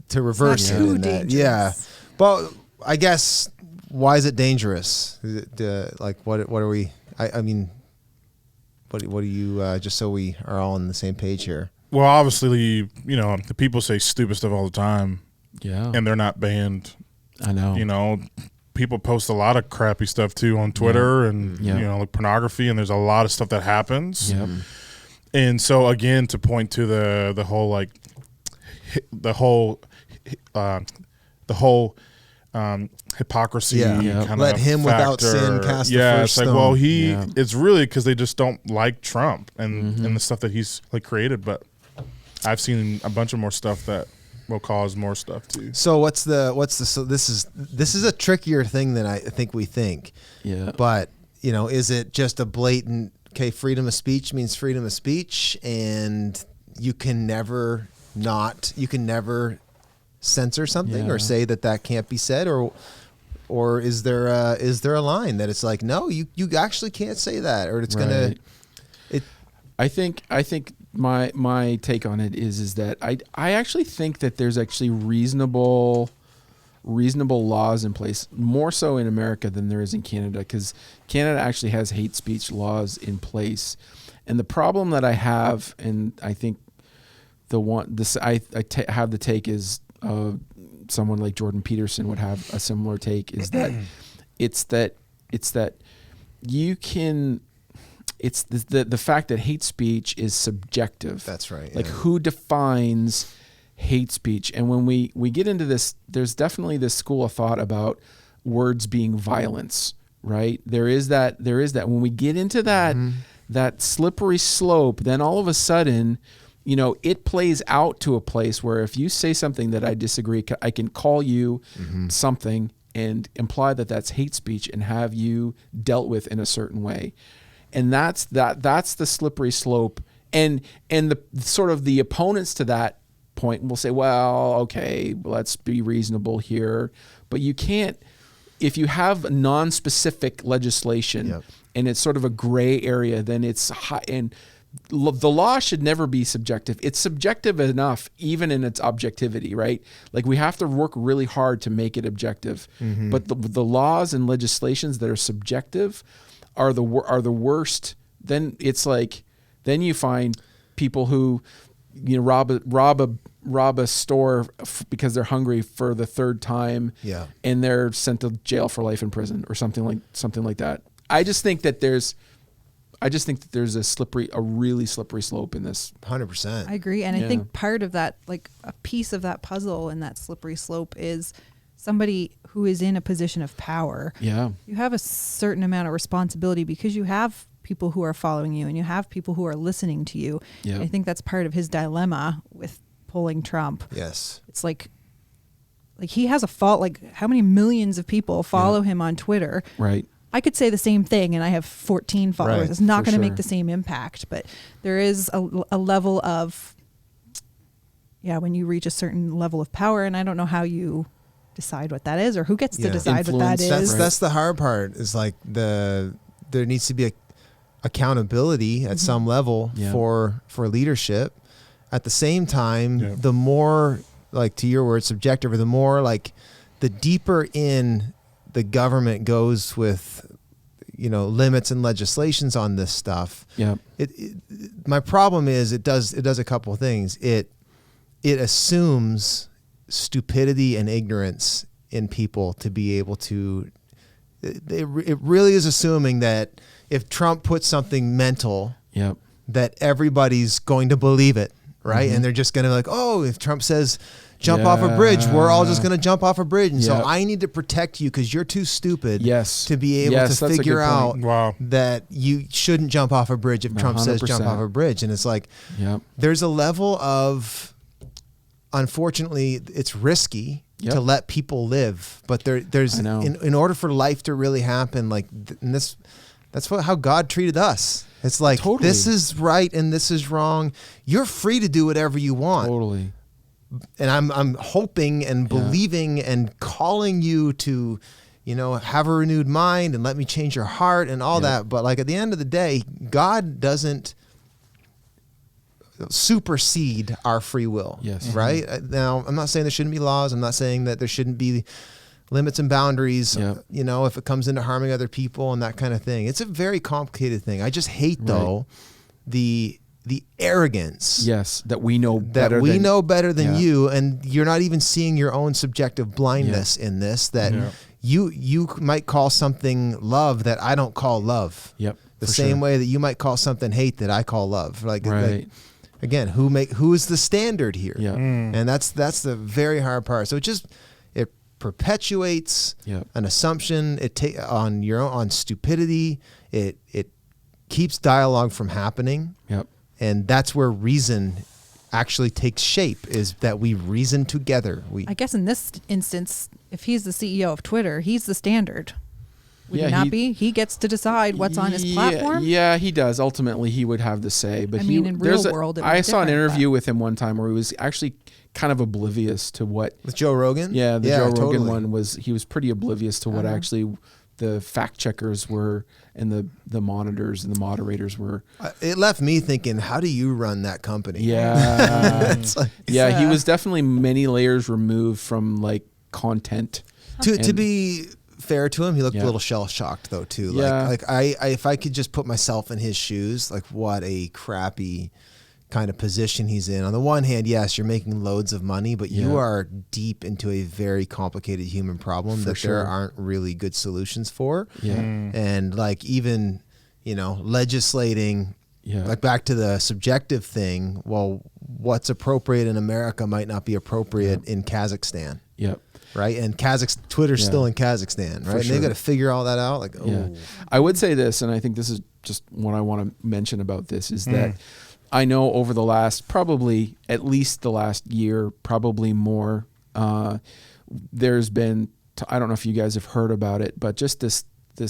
Speaker 1: to reverse
Speaker 3: not
Speaker 1: it.
Speaker 3: too
Speaker 1: in that.
Speaker 3: dangerous.
Speaker 1: Yeah. Well, I guess, why is it dangerous? Is it, like, what are we, I mean, what do you, just so we are all on the same page here?
Speaker 2: Well, obviously, the people say stupid stuff all the time,
Speaker 4: Yeah.
Speaker 2: and they're not banned.
Speaker 4: I know.
Speaker 2: People post a lot of crappy stuff too on Twitter and like pornography, and there's a lot of stuff that happens.
Speaker 4: Yep.
Speaker 2: And so again, to point to the whole hypocrisy.
Speaker 1: Yeah.
Speaker 2: Kind
Speaker 1: Let
Speaker 2: of
Speaker 1: him without sin cast the first
Speaker 2: it's like,
Speaker 1: stone.
Speaker 2: well,
Speaker 4: Yeah.
Speaker 2: it's really because they just don't like Trump and the stuff that he's like created. But I've seen a bunch of more stuff that will cause more stuff too.
Speaker 1: So so this is a trickier thing than I think we think.
Speaker 4: Yeah.
Speaker 1: But, is it just a blatant, freedom of speech means freedom of speech, and you can never censor something or say that can't be said, or is there a line that it's like, no, you actually can't say that, or it's
Speaker 4: Right.
Speaker 1: gonna.
Speaker 4: I think my take on it is that I actually think that there's actually reasonable laws in place, more so in America than there is in Canada, because Canada actually has hate speech laws in place. And the problem that I have, and I think I have the take is someone like Jordan Peterson would have a similar take, is that it's that you can. It's the fact that hate speech is subjective.
Speaker 1: That's right.
Speaker 4: Like,
Speaker 1: yeah.
Speaker 4: who defines hate speech? And when we get into this, there's definitely this school of thought about words being violence, right? There is that when we get into that slippery slope, then all of a sudden, it plays out to a place where if you say something that I disagree, I can call you something and imply that that's hate speech and have you dealt with in a certain way. And that's the slippery slope. And the sort of the opponents to that point will say, well, okay, let's be reasonable here. But you can't, if you have non-specific legislation and it's sort of a gray area, then it's high, and the law should never be subjective. It's subjective enough, even in its objectivity, right? Like, we have to work really hard to make it objective. But the laws and legislations that are subjective are the worst. Then it's like, then you find people who, rob a store because they're hungry for the third time, and they're sent to jail for life in prison or something like that. I just think that there's a really slippery slope in this.
Speaker 1: 100%.
Speaker 3: I agree. And I think part of that, like a piece of that puzzle in that slippery slope, is somebody who is in a position of power.
Speaker 4: Yeah.
Speaker 3: You have a certain amount of responsibility because you have people who are following you and you have people who are listening to you.
Speaker 4: Yeah.
Speaker 3: I think that's part of his dilemma with pulling Trump.
Speaker 1: Yes.
Speaker 3: It's like he has a fault. Like, how many millions of people follow him on Twitter?
Speaker 4: Right.
Speaker 3: I could say the same thing and I have 14 followers.
Speaker 1: Right,
Speaker 3: it's not
Speaker 4: for
Speaker 3: going to
Speaker 4: sure.
Speaker 3: make the same impact, but there is a level of, when you reach a certain level of power, and I don't know how you decide what that is or who gets to decide what that
Speaker 4: Influence.
Speaker 3: is.
Speaker 1: That's the hard part, is like there needs to be accountability at some level for leadership. At the same time, the more, like, to your word, subjective, or the more, like, the deeper in the government goes with, limits and legislations on this stuff.
Speaker 4: Yeah.
Speaker 1: My problem is it does a couple of things. It assumes stupidity and ignorance in people to be able to. It really is assuming that if Trump puts something mental, that everybody's going to believe it, right? And they're just going to be like, oh, if Trump says jump off a bridge, we're all just going to jump off a bridge. And so I need to protect you because you're too stupid to be able to figure out that you shouldn't jump off a bridge if Trump 100%. Says jump off a bridge. And it's like, there's a level of, unfortunately, it's risky to let people live. But there's in order for life to really happen, like, and that's how God treated us. It's like, this is right and this is wrong. You're free to do whatever you want.
Speaker 4: Totally.
Speaker 1: I'm hoping and believing and calling you to, have a renewed mind and let me change your heart and all that. But like at the end of the day, God doesn't supersede our free will.
Speaker 4: Yes.
Speaker 1: Right? Now, I'm not saying there shouldn't be laws. I'm not saying that there shouldn't be limits and boundaries, if it comes into harming other people and that kind of thing. It's a very complicated thing. I just hate, though, the arrogance.
Speaker 4: Yes, that we know better
Speaker 1: than you, and you're not even seeing your own subjective blindness in this, that you might call something love that I don't call love.
Speaker 4: Yep.
Speaker 1: The same way that you might call something hate that I call love. Like again, who is the standard here?
Speaker 4: Yeah.
Speaker 1: And that's the very hard part. So it perpetuates an assumption on stupidity. It keeps dialogue from happening.
Speaker 4: Yep.
Speaker 1: And that's where reason actually takes shape, is that we reason together.
Speaker 3: I guess in this instance, if he's the CEO of Twitter, he's the standard. Would he not be? He gets to decide what's on his platform?
Speaker 4: Yeah, he does. Ultimately, he would have the say. But
Speaker 3: in real world, it was
Speaker 4: I saw an
Speaker 3: different,
Speaker 4: interview with him one time where he was actually kind of oblivious to what...
Speaker 1: With Joe Rogan?
Speaker 4: Yeah, Joe Rogan
Speaker 1: totally.
Speaker 4: one was... He was pretty oblivious to what actually the fact checkers were and the monitors and the moderators were.
Speaker 1: It left me thinking, how do you run that company?
Speaker 4: Yeah. He was definitely many layers removed from like content.
Speaker 1: To be fair to him, he looked a little shell-shocked though too. Like I if I could just put myself in his shoes, like what a crappy kind of position he's in. On the one hand, yes, you're making loads of money, but you are deep into a very complicated human problem there aren't really good solutions for.
Speaker 4: Yeah.
Speaker 1: And like even, legislating, like back to the subjective thing, well, what's appropriate in America might not be appropriate in Kazakhstan.
Speaker 4: Yep.
Speaker 1: Right. And Twitter's still in Kazakhstan, right? And they've got to figure all that out. Like,
Speaker 4: I would say this, and I think this is just what I want to mention about this, is that I know over the last, probably at least the last year, probably more, there's been, I don't know if you guys have heard about it, but just this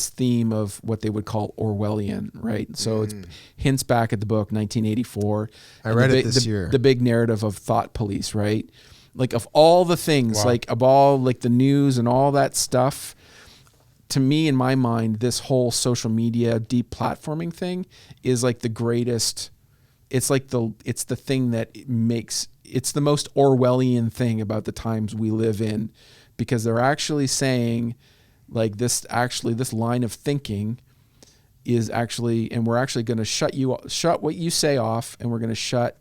Speaker 4: theme of what they would call Orwellian, right? So it hints back at the book 1984.
Speaker 1: I read it this year.
Speaker 4: The big narrative of thought police, right? Like of all the things, like of all like the news and all that stuff, to me, in my mind, this whole social media deplatforming thing is like the greatest. It's like it's the thing that it's the most Orwellian thing about the times we live in, because they're actually saying like this line of thinking is actually, and we're actually going to shut what you say off, and we're going to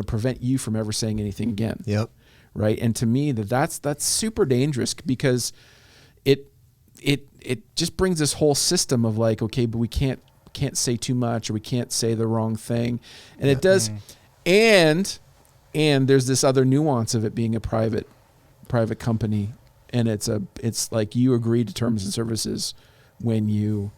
Speaker 4: prevent you from ever saying anything again.
Speaker 1: Yep.
Speaker 4: Right. And to me that's super dangerous, because it just brings this whole system of like, okay, but we can't say too much, or we can't say the wrong thing. And it does. And there's this other nuance of it being a private company. And it's like you agree to terms and services when you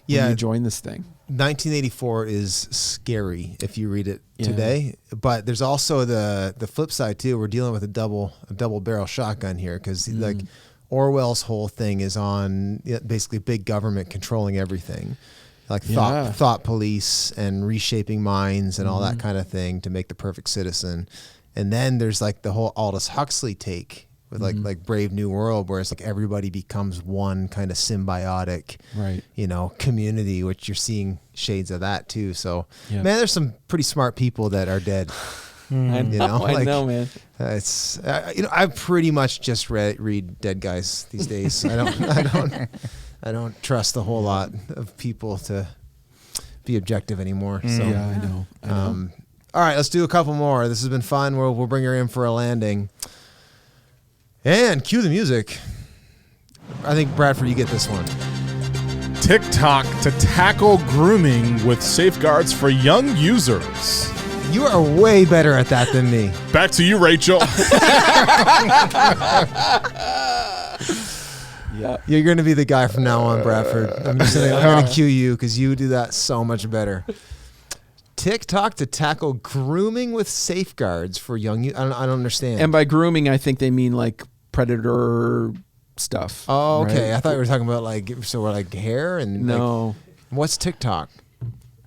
Speaker 4: join this thing.
Speaker 1: 1984 is scary if you read it today, but there's also the flip side too. We're dealing with a double barrel shotgun here, because like Orwell's whole thing is on basically big government controlling everything. Like thought police and reshaping minds and all that kind of thing to make the perfect citizen. And then there's like the whole Aldous Huxley take with like Brave New World, where it's like everybody becomes one kind of symbiotic, community, which you're seing shades of that too. So man, there's some pretty smart people that are dead.
Speaker 4: I know, man.
Speaker 1: It's I pretty much just read dead guys these days. I don't trust a whole lot of people to be objective anymore. So
Speaker 4: I know.
Speaker 1: All right, let's do a couple more. This has been fun. We'll bring her in for a landing. And cue the music. I think, Bradford, you get this one.
Speaker 2: TikTok to tackle grooming with safeguards for young users.
Speaker 1: You are way better at that than me.
Speaker 2: Back to you, Rachel.
Speaker 1: Yeah, you're going to be the guy from now on, Bradford. I'm going to cue you because you do that so much better. TikTok to tackle grooming with safeguards for young youth. I don't understand.
Speaker 4: And by grooming, I think they mean like predator stuff.
Speaker 1: Oh, okay.
Speaker 4: Right?
Speaker 1: I thought we were talking about like hair and
Speaker 4: no.
Speaker 1: What's TikTok?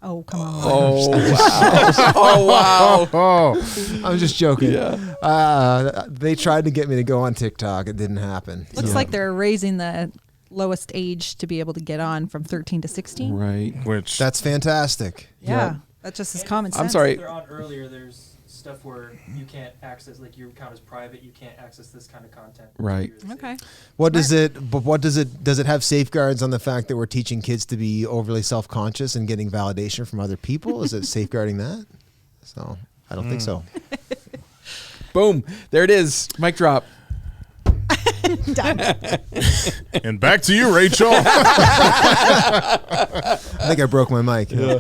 Speaker 3: Oh, come on.
Speaker 4: Oh wow! Oh wow!
Speaker 2: Oh,
Speaker 1: I'm just joking.
Speaker 4: Yeah.
Speaker 1: They tried to get me to go on TikTok. It didn't happen.
Speaker 3: Looks like they're raising the lowest age to be able to get on from 13 to 16.
Speaker 4: Right.
Speaker 2: which
Speaker 1: That's fantastic.
Speaker 3: Yeah. That's just as common sense.
Speaker 4: I'm sorry.
Speaker 5: If they're on earlier, there's stuff where you can't access, like your account is private, you can't access this kind of content.
Speaker 4: Right.
Speaker 3: Okay.
Speaker 1: What does it have safeguards on the fact that we're teaching kids to be overly self-conscious and getting validation from other people? Is it safeguarding that? So I don't think so.
Speaker 4: Boom. There it is. Mic drop.
Speaker 3: Done.
Speaker 2: and back to you, Rachel.
Speaker 1: I think I broke my mic. No,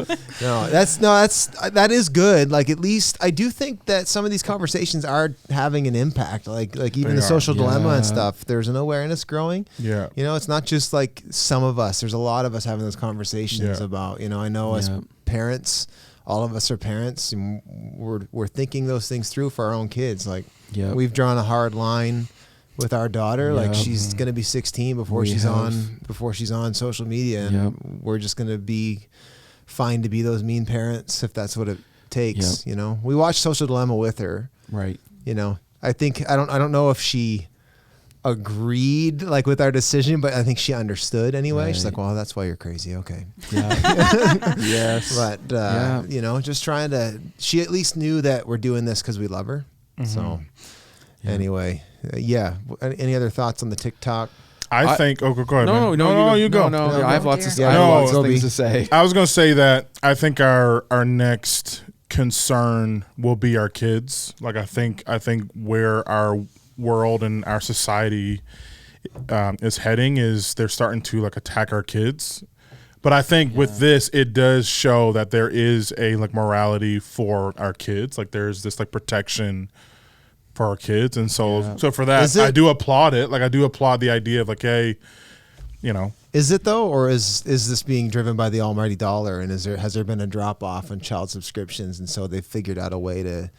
Speaker 1: that is good. Like, at least I do think that some of these conversations are having an impact. Like even
Speaker 2: They
Speaker 1: the
Speaker 2: are.
Speaker 1: social dilemma and
Speaker 4: Yeah.
Speaker 1: stuff. There's an awareness growing.
Speaker 2: Yeah.
Speaker 1: You know, it's not just like some of us. There's a lot of us having those conversations
Speaker 2: Yeah.
Speaker 1: about. You know, I know as
Speaker 4: Yeah.
Speaker 1: parents, all of us are parents, and we're thinking those things through for our own kids. Like,
Speaker 4: Yep.
Speaker 1: we've drawn a hard line with our daughter. Like,
Speaker 4: Yep.
Speaker 1: she's gonna be 16 before
Speaker 4: We
Speaker 1: she's
Speaker 4: have.
Speaker 1: on social media, and
Speaker 4: Yep.
Speaker 1: we're just gonna be fine to be those mean parents if that's what it takes.
Speaker 4: Yep.
Speaker 1: You know, we watched Social Dilemma with her.
Speaker 4: Right.
Speaker 1: You know, I don't know if she agreed like with our decision, but I think she understood anyway. She's
Speaker 4: Right.
Speaker 1: like, well, that's why you're crazy. Okay.
Speaker 4: Yeah. Yes.
Speaker 1: But,
Speaker 4: Yeah.
Speaker 1: you know, just trying to, she at least knew that we're doing this because we love her. So
Speaker 4: Yeah.
Speaker 1: anyway, yeah. Any other thoughts on the TikTok?
Speaker 2: I think. Oh, go ahead.
Speaker 4: No,
Speaker 2: man.
Speaker 4: no,
Speaker 2: you go.
Speaker 4: No,
Speaker 1: No,
Speaker 4: I have
Speaker 1: go.
Speaker 4: lots of
Speaker 1: Yeah,
Speaker 4: I have
Speaker 1: no,
Speaker 4: lots
Speaker 1: go
Speaker 4: of things
Speaker 1: be.
Speaker 4: to say.
Speaker 2: I was going to say that I think our next concern will be our kids. Like, I think where our world and our society is heading is they're starting to like attack our kids. But I think with this, it does show that there is a like morality for our kids. Like, there's this like protection for our kids, and so for that, I do applaud it. Like, I do applaud the idea of like, hey, you know.
Speaker 1: Is it though, or is this being driven by the almighty dollar? And has there been a drop off in child subscriptions, and so they've figured out a way to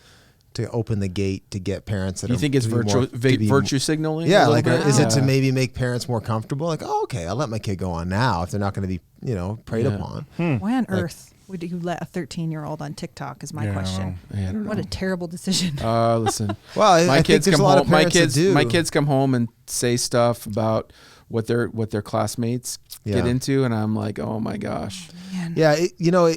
Speaker 1: open the gate to get parents that
Speaker 4: You
Speaker 1: are
Speaker 4: think it's
Speaker 1: to be more- to be-
Speaker 4: virtue signaling?
Speaker 1: Yeah,
Speaker 4: a little
Speaker 1: like
Speaker 4: bit?
Speaker 1: is it to
Speaker 4: Yeah.
Speaker 1: maybe make parents more comfortable? Like, oh, okay, I'll let my kid go on now if they're not going to be, you know, preyed
Speaker 4: Yeah.
Speaker 1: upon.
Speaker 3: Why on earth would you let a 13-year-old on TikTok is my
Speaker 2: Yeah, I
Speaker 3: question.
Speaker 4: Yeah, I don't
Speaker 3: What
Speaker 4: know.
Speaker 3: a terrible decision.
Speaker 4: Listen.
Speaker 1: Well, I
Speaker 4: My
Speaker 1: think
Speaker 4: kids
Speaker 1: there's
Speaker 4: come
Speaker 1: a lot
Speaker 4: home.
Speaker 1: of parents that do.
Speaker 4: My kids come home and say stuff about what their classmates get
Speaker 1: Yeah.
Speaker 4: into, and I'm like, oh my gosh.
Speaker 3: Man.
Speaker 1: Yeah,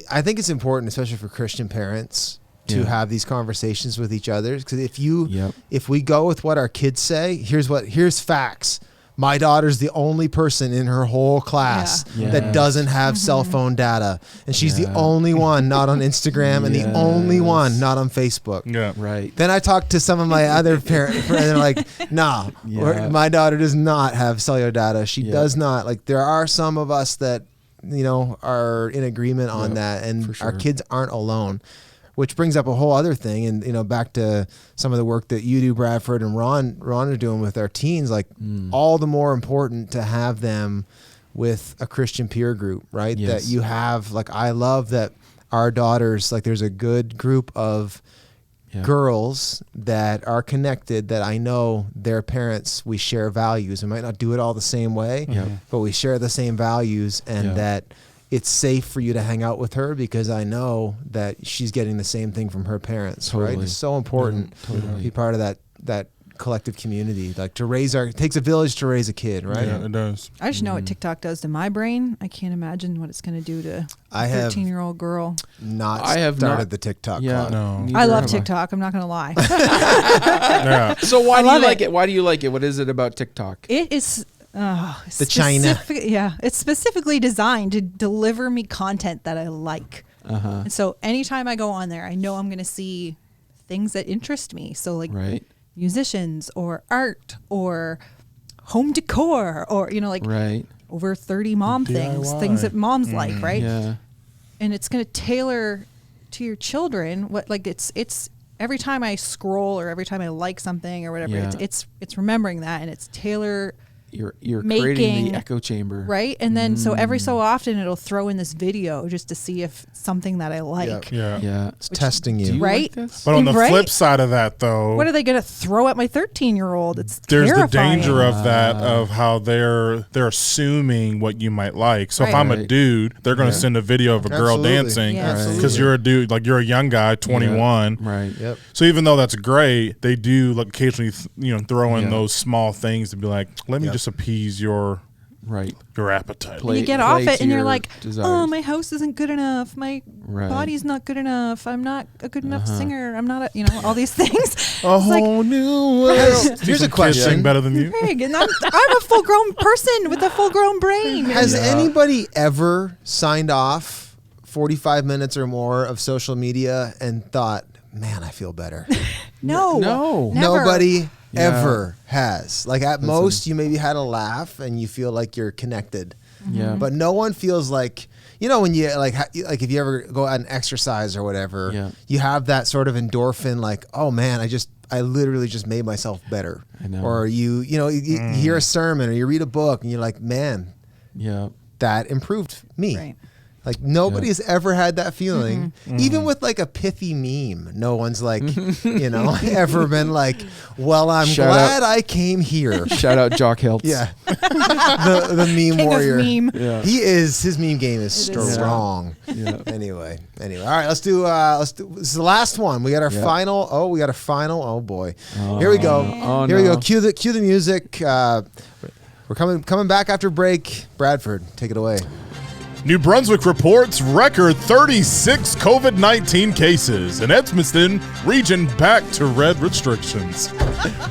Speaker 1: I think it's important, especially for Christian parents, to
Speaker 4: Yeah.
Speaker 1: have these conversations with each other. Because
Speaker 4: Yep.
Speaker 1: if we go with what our kids say, here's facts. My daughter's the only person in her whole class
Speaker 4: Yeah.
Speaker 1: that
Speaker 4: Yes.
Speaker 1: doesn't have cell phone data, and she's the
Speaker 4: Yeah.
Speaker 1: only one not on Instagram and the only
Speaker 4: Yes.
Speaker 1: one not on Facebook.
Speaker 2: Yeah.
Speaker 4: Right.
Speaker 1: Then I talked to some of my other parents, and they're like, "Nah,
Speaker 4: Yeah.
Speaker 1: my daughter does not have cellular data. She
Speaker 4: Yeah.
Speaker 1: does not." Like, there are some of us that, you know, are in agreement on
Speaker 4: Yeah,
Speaker 1: that, and
Speaker 4: for sure.
Speaker 1: our kids aren't alone. Which brings up a whole other thing, and, you know, back to some of the work that you do, Bradford, and Ron are doing with our teens. Like, all the more important to have them with a Christian peer group, right?
Speaker 4: Yes.
Speaker 1: That you have, like, I love that our daughters, like, there's a good group of girls that are connected, that I know their parents, we share values. We might not do it all the same way, but we share the same values, and that it's safe for you to hang out with her because I know that she's getting the same thing from her parents, right? It's so important to be part of that collective community. Like, it takes a village to raise a kid, right?
Speaker 2: Yeah, it does.
Speaker 3: I just know what TikTok does to my brain. I can't imagine what it's going to do to
Speaker 1: I
Speaker 3: a
Speaker 1: have
Speaker 3: 13-year-old girl.
Speaker 1: I have started
Speaker 4: not-
Speaker 1: the TikTok
Speaker 4: Yeah.
Speaker 1: club.
Speaker 2: No.
Speaker 4: Neither
Speaker 3: I love
Speaker 4: have
Speaker 3: TikTok. I'm not going to lie.
Speaker 2: Yeah.
Speaker 4: So why do you
Speaker 3: love
Speaker 4: like
Speaker 3: it.
Speaker 4: it? Why do you like it? What is it about TikTok?
Speaker 3: It is
Speaker 1: The China.
Speaker 3: Yeah, it's specifically designed to deliver me content that I like. And so anytime I go on there, I know I'm going to see things that interest me. So like
Speaker 4: Right.
Speaker 3: musicians or art or home decor or, you know, like
Speaker 4: Right.
Speaker 3: over 30 mom things,
Speaker 2: DIY.
Speaker 3: things that moms like, right?
Speaker 4: Yeah.
Speaker 3: And it's going to tailor to your children what, like, it's every time I scroll or every time I like something or whatever,
Speaker 4: Yeah.
Speaker 3: it's remembering that, and it's tailor
Speaker 4: You're creating
Speaker 3: making
Speaker 4: the echo chamber,
Speaker 3: right? And then so every so often it'll throw in this video just to see if it's something that I like.
Speaker 4: Yeah.
Speaker 1: It's testing
Speaker 4: Do
Speaker 1: you.
Speaker 4: you
Speaker 3: Right?
Speaker 4: like this?
Speaker 2: But on the
Speaker 3: Right?
Speaker 2: flip side of that, though,
Speaker 3: What are they going to throw at my 13-year-old? It's
Speaker 2: there's
Speaker 3: terrifying.
Speaker 2: the danger of that, of how they're assuming what you might like. So if
Speaker 3: Right.
Speaker 2: I'm a dude, they're going to send a video of a girl
Speaker 1: Absolutely.
Speaker 2: dancing
Speaker 3: Yeah.
Speaker 1: Absolutely.
Speaker 2: because you're a dude, like you're a young guy, 21.
Speaker 4: Right.
Speaker 1: Yep.
Speaker 2: So even though that's great, they do like occasionally, throw in
Speaker 4: Yeah.
Speaker 2: those small things to be like, let me
Speaker 1: Yep.
Speaker 2: just appease your
Speaker 4: Right.
Speaker 2: appetite.
Speaker 4: Play-
Speaker 3: You get off
Speaker 4: play
Speaker 3: it
Speaker 4: to
Speaker 3: and you're
Speaker 4: your
Speaker 3: like,
Speaker 4: desires.
Speaker 3: oh, my house isn't good enough. My
Speaker 4: Right.
Speaker 3: body's not good enough. I'm not a good enough singer. I'm not, all these things.
Speaker 2: A
Speaker 3: It's like,
Speaker 2: whole new world.
Speaker 1: Here's
Speaker 2: Do
Speaker 1: a
Speaker 2: some kids
Speaker 1: question.
Speaker 2: sing better than you.
Speaker 3: Craig, and I'm a full-grown person with a full-grown brain.
Speaker 1: Has anybody ever signed off 45 minutes or more of social media and thought, man, I feel better?
Speaker 3: No.
Speaker 4: No.
Speaker 3: Never.
Speaker 1: Nobody
Speaker 4: Yeah.
Speaker 1: ever has. Like at most, you maybe had a laugh and you feel like you're connected.
Speaker 4: Yeah.
Speaker 1: But no one feels like, when you like if you ever go out and exercise or whatever,
Speaker 4: Yeah.
Speaker 1: you have that sort of endorphin, like, oh man, I literally just made myself better.
Speaker 4: I know.
Speaker 1: Or you hear a sermon or you read a book and you're like, man,
Speaker 4: Yeah.
Speaker 1: that improved me.
Speaker 3: Right.
Speaker 1: Like nobody has ever had that feeling. Even with like a pithy meme, no one's like, ever been like, well, I'm
Speaker 4: Shout
Speaker 1: glad I came here.
Speaker 4: Shout out Jock Hiltz.
Speaker 1: Yeah. the meme
Speaker 3: King
Speaker 1: warrior.
Speaker 3: of meme.
Speaker 4: Yeah.
Speaker 1: His meme game is
Speaker 3: It is
Speaker 1: strong.
Speaker 4: Yeah.
Speaker 1: Anyway. All right, let's do this is the last one. We got our
Speaker 4: Yeah.
Speaker 1: final. Oh boy. Here we go.
Speaker 4: Oh,
Speaker 1: Here we
Speaker 4: no.
Speaker 1: go. Cue the music. We're coming back after break. Bradford, take it away.
Speaker 2: New Brunswick reports record 36 COVID-19 cases, and Edmundston region back to red restrictions.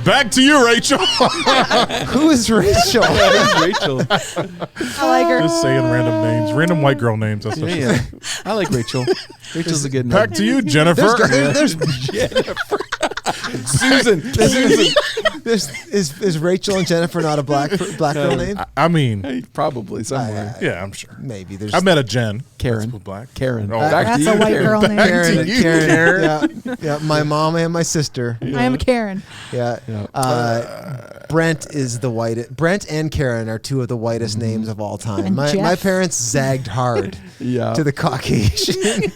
Speaker 2: Back to you, Rachel.
Speaker 1: Who is Rachel?
Speaker 4: That is Rachel.
Speaker 3: I like her.
Speaker 2: Just saying random names, random white girl names. That's what
Speaker 4: Yeah. I like Rachel. Rachel's a good name.
Speaker 2: Back to you, Jennifer.
Speaker 1: There's
Speaker 4: Susan.
Speaker 1: is Rachel and Jennifer not a black girl name?
Speaker 2: I mean,
Speaker 4: Probably somewhere.
Speaker 2: yeah, I'm sure.
Speaker 1: Maybe there's
Speaker 2: I met a Jen.
Speaker 4: Karen.
Speaker 2: That's black.
Speaker 4: Karen.
Speaker 2: Oh,
Speaker 4: Back
Speaker 3: That's
Speaker 4: to you,
Speaker 3: a white
Speaker 4: Karen.
Speaker 3: girl name.
Speaker 1: Karen.
Speaker 2: to you, Karen.
Speaker 1: Yeah, my mom and my sister.
Speaker 3: I am a Karen.
Speaker 1: Yeah.
Speaker 4: Yeah.
Speaker 1: Brent is the whitest. Brent and Karen are two of the whitest names of all time.
Speaker 3: And
Speaker 1: My
Speaker 3: Jeff.
Speaker 1: parents zagged hard
Speaker 4: Yeah.
Speaker 1: to the Caucasian.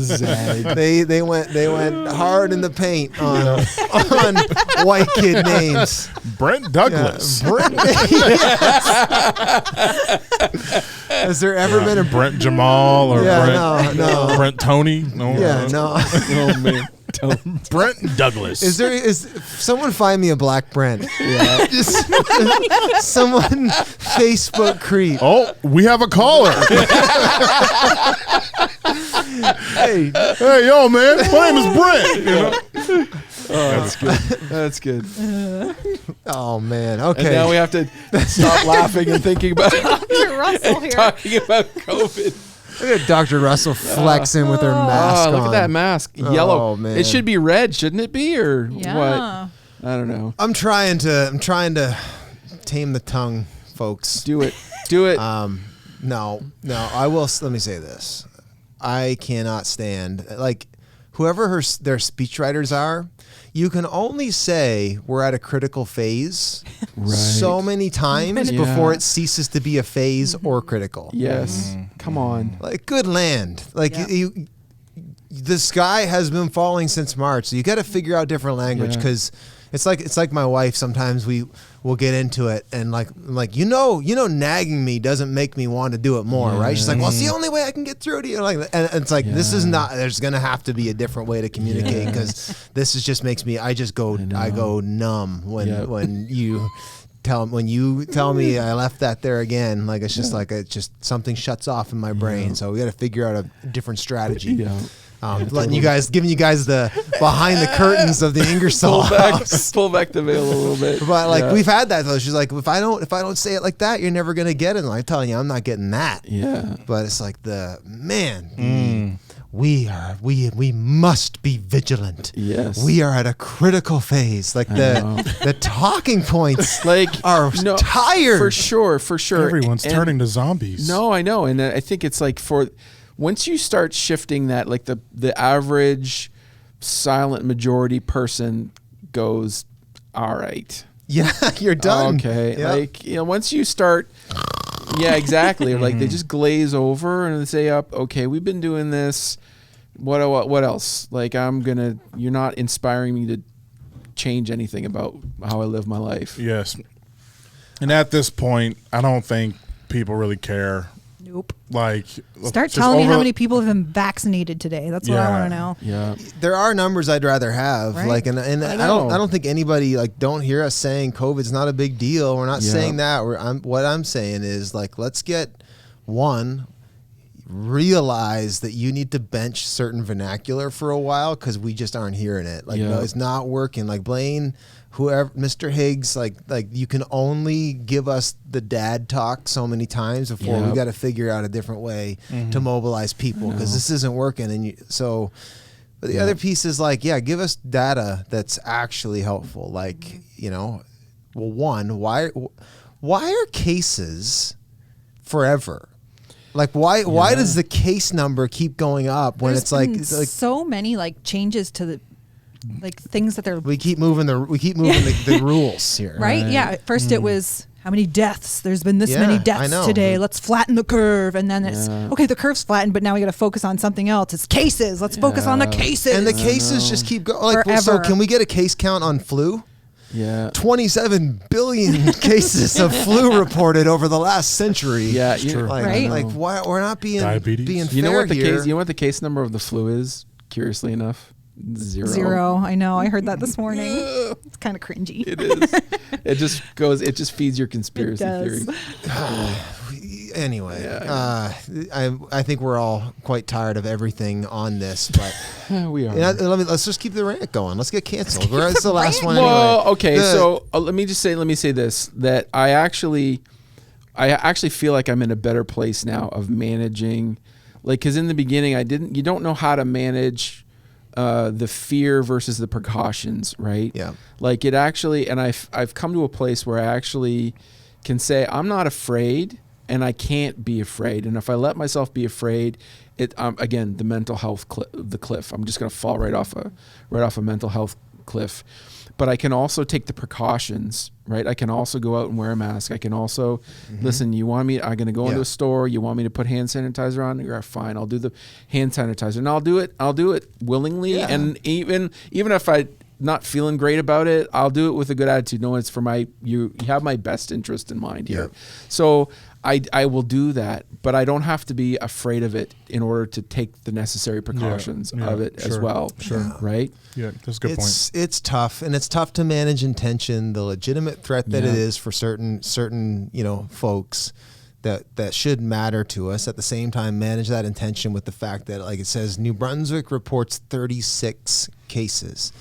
Speaker 4: Zag.
Speaker 1: they went hard in the paint on white kid names.
Speaker 2: Brent Douglas.
Speaker 1: Brent. Has there ever been a
Speaker 2: Brent Jamal or
Speaker 1: Yeah,
Speaker 2: Brent,
Speaker 1: no.
Speaker 2: Brent Tony? No,
Speaker 1: Yeah, no.
Speaker 4: Oh, man.
Speaker 2: Brent Douglas.
Speaker 1: Is someone find me a black Brent? Yeah. Just someone Facebook creep.
Speaker 2: Oh, we have a caller.
Speaker 1: Hey,
Speaker 2: Hey, yo, man. My name is Brent. You know?
Speaker 4: That's good. That's good.
Speaker 1: oh man.
Speaker 4: And
Speaker 1: Okay.
Speaker 4: now we have to stop laughing and thinking about
Speaker 3: Dr. Russell here.
Speaker 4: talking about COVID.
Speaker 1: Look at Dr. Russell flexing with her mask
Speaker 4: Oh, look
Speaker 1: on.
Speaker 4: at that mask. Yellow.
Speaker 1: Oh, man.
Speaker 4: It should be red, shouldn't it be? Or
Speaker 3: Yeah.
Speaker 4: what? I don't know.
Speaker 1: I'm trying to tame the tongue, folks.
Speaker 4: Do it. Do it.
Speaker 1: No. I will. Let me say this. I cannot stand like whoever their speechwriters are. You can only say we're at a critical phase so many times
Speaker 4: Yeah.
Speaker 1: before it ceases to be a phase or critical.
Speaker 4: Yes. Come on.
Speaker 1: Like good land. Like
Speaker 3: Yeah.
Speaker 1: you the sky has been falling since March. So you got to figure out different language
Speaker 4: Yeah.
Speaker 1: because it's like my wife. Sometimes we'll get into it and like nagging me doesn't make me want to do it more, right? She's like, well, it's the only way I can get through to you. Like, and it's like this is not. There's gonna have to be a different way to communicate because this is just makes me. I go numb when you. When you tell me I left that there again, like it's just like something shuts off in my brain. So we got to figure out a different strategy.
Speaker 4: Yeah.
Speaker 1: Giving you guys the behind the curtains of the Ingersoll house.
Speaker 4: Pull back the veil a little bit.
Speaker 1: But like
Speaker 4: Yeah.
Speaker 1: we've had that though. She's like, if I don't say it like that, you're never gonna get it. And I'm telling you, I'm not getting that.
Speaker 4: Yeah.
Speaker 1: But it's like we must be vigilant.
Speaker 4: Yes.
Speaker 1: We are at a critical phase. Like
Speaker 4: know.
Speaker 1: the talking points
Speaker 4: Like
Speaker 1: are tired.
Speaker 4: For sure.
Speaker 2: Everyone's
Speaker 4: And-
Speaker 2: turning to zombies.
Speaker 4: No, I know, and I think it's like once you start shifting that, like the average silent majority person goes, all right.
Speaker 1: Yeah, you're done.
Speaker 4: Okay.
Speaker 1: Yep.
Speaker 4: Like, once you start, yeah, exactly. Like they just glaze over and they say, okay, we've been doing this. What else? Like you're not inspiring me to change anything about how I live my life.
Speaker 2: Yes. And at this point, I don't think people really care.
Speaker 3: Nope.
Speaker 2: Like,
Speaker 3: start telling me how many people have been vaccinated today. That's what I want to know.
Speaker 4: Yeah.
Speaker 1: There are numbers I'd rather have.
Speaker 3: Right.
Speaker 1: Like, and I don't think anybody don't hear us saying COVID's not a big deal. We're not saying that. What I'm saying is let's get realize that you need to bench certain vernacular for a while because we just aren't hearing it. No, it's not working. Like Blaine, whoever, Mr. Higgs, like you can only give us the dad talk so many times before we got to figure out a different way to mobilize people because this isn't working. And but the other piece is give us data that's actually helpful. Why are cases forever? Why does the case number keep going up when
Speaker 3: There's
Speaker 1: it's like
Speaker 3: so many changes to the things that they're
Speaker 1: we keep moving the rules here.
Speaker 3: right? Yeah. At first it was how many deaths? There's been this many deaths today. Let's flatten the curve, and then it's okay. The curve's flattened, but now we got to focus on something else. It's cases. Let's focus on the cases.
Speaker 1: And the cases just keep going. So can we get a case count on flu?
Speaker 4: Yeah.
Speaker 1: 27 billion cases of flu reported over the last century.
Speaker 4: Yeah, true.
Speaker 3: Right?
Speaker 1: Why we're not being
Speaker 2: Diabetes.
Speaker 1: fair here.
Speaker 4: You know what the case number of the flu is? Curiously enough,
Speaker 3: 0. I know. I heard that this morning. It's kind of cringy.
Speaker 4: It is. It just feeds your conspiracy theory.
Speaker 1: Anyway, I think we're all quite tired of everything on this, but
Speaker 4: we are.
Speaker 1: Let's just keep the rant going. Let's get canceled. It's the last one.
Speaker 4: Well,
Speaker 1: anyway.
Speaker 4: okay. So let me say this: that I actually feel like I'm in a better place now of managing, because in the beginning you don't know how to manage the fear versus the precautions, right?
Speaker 1: Yeah.
Speaker 4: It actually, and I've come to a place where I actually can say I'm not afraid. And I can't be afraid. And if I let myself be afraid, again, the mental health the cliff. I'm just going to fall right off a mental health cliff. But I can also take the precautions, right? I can also go out and wear a mask. I can also listen. You want me? I'm going to go into a store. You want me to put hand sanitizer on? You're fine. I'll do the hand sanitizer, and I'll do it willingly. Yeah. And even if I not feeling great about it, I'll do it with a good attitude. No, it's for you have my best interest in mind here. Yeah. So I will do that, but I don't have to be afraid of it in order to take the necessary precautions of it as well.
Speaker 2: Sure.
Speaker 4: Right?
Speaker 2: Yeah, that's a good point.
Speaker 1: It's tough, and it's tough to manage intention, the legitimate threat that it is for certain folks that should matter to us. At the same time, manage that intention with the fact that, it says, New Brunswick reports 36 cases.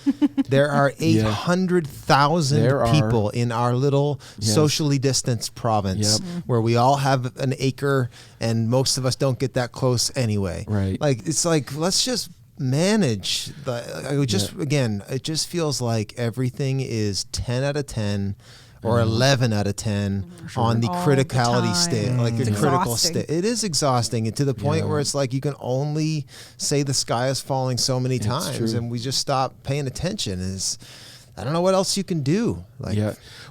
Speaker 1: There are 800,000 people in our little socially distanced province where we all have an acre, and most of us don't get that close anyway.
Speaker 4: Right.
Speaker 1: Let's just manage again, it just feels like everything is 10 out of 10 or 11 out of 10 on the criticality state, the critical state. It is exhausting, and to the point where it's you can only say the sky is falling so many times, and we just stop paying attention. I don't know what else you can do.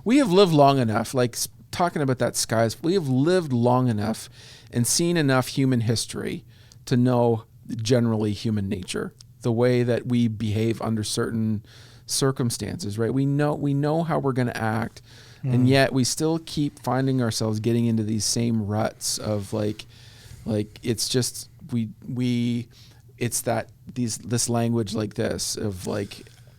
Speaker 4: We have lived long enough, talking about that skies, we have lived long enough and seen enough human history to know generally human nature, the way that we behave under certain circumstances, right? We know how we're going to act, and yet we still keep finding ourselves getting into these same ruts of it's just this language like this of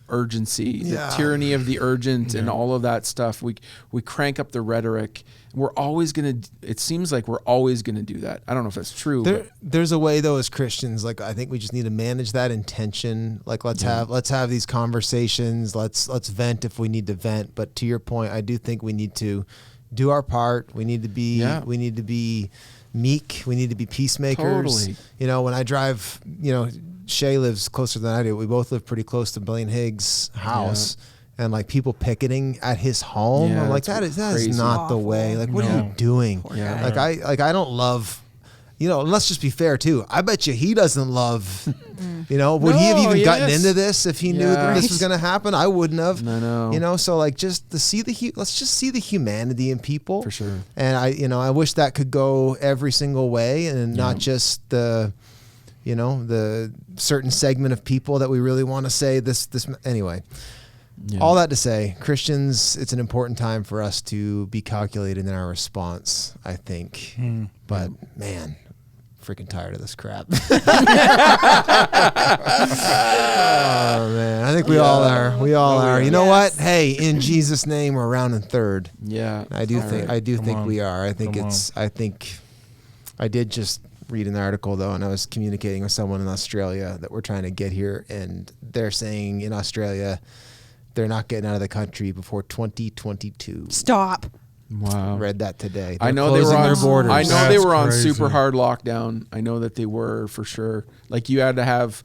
Speaker 4: urgency, the tyranny of the urgent, and all of that stuff. We crank up the rhetoric. We're always it seems like we're always gonna do that. I don't know if that's true.
Speaker 1: There's a way though, as Christians, I think we just need to manage that intention. Let's have these conversations. Let's vent if we need to vent. But to your point, I do think we need to do our part. We need to be meek. We need to be peacemakers.
Speaker 4: Totally.
Speaker 1: When I drive, Shea lives closer than I do. We both live pretty close to Blaine Higgs' house. Yeah. And people picketing at his home. I'm that is not the way. What are you doing?
Speaker 4: Yeah.
Speaker 1: I don't love, let's just be fair too. I bet you he doesn't love, would he have even gotten into this if he knew that this was going to happen? I wouldn't have.
Speaker 4: No.
Speaker 1: So like just to see let's just see the humanity in people.
Speaker 4: For sure.
Speaker 1: And I wish that could go every single way and not just the certain segment of people that we really want to say this anyway. Yeah. All that to say, Christians, it's an important time for us to be calculated in our response, I think. But man, freaking tired of this crap. Oh man, I think we all are. We all are. You know what? Hey, in Jesus' name, we're rounding third.
Speaker 4: Yeah,
Speaker 1: I do think we are. I think I did just read an article though, and I was communicating with someone in Australia that we're trying to get here, and they're saying in Australia they're not getting out of the country before 2022.
Speaker 3: Stop.
Speaker 1: Wow. Read that today.
Speaker 4: I know they were on
Speaker 1: their borders.
Speaker 4: I know
Speaker 2: That's
Speaker 4: they were on
Speaker 2: crazy.
Speaker 4: super hard lockdown. I know that they were for sure. Like you had to have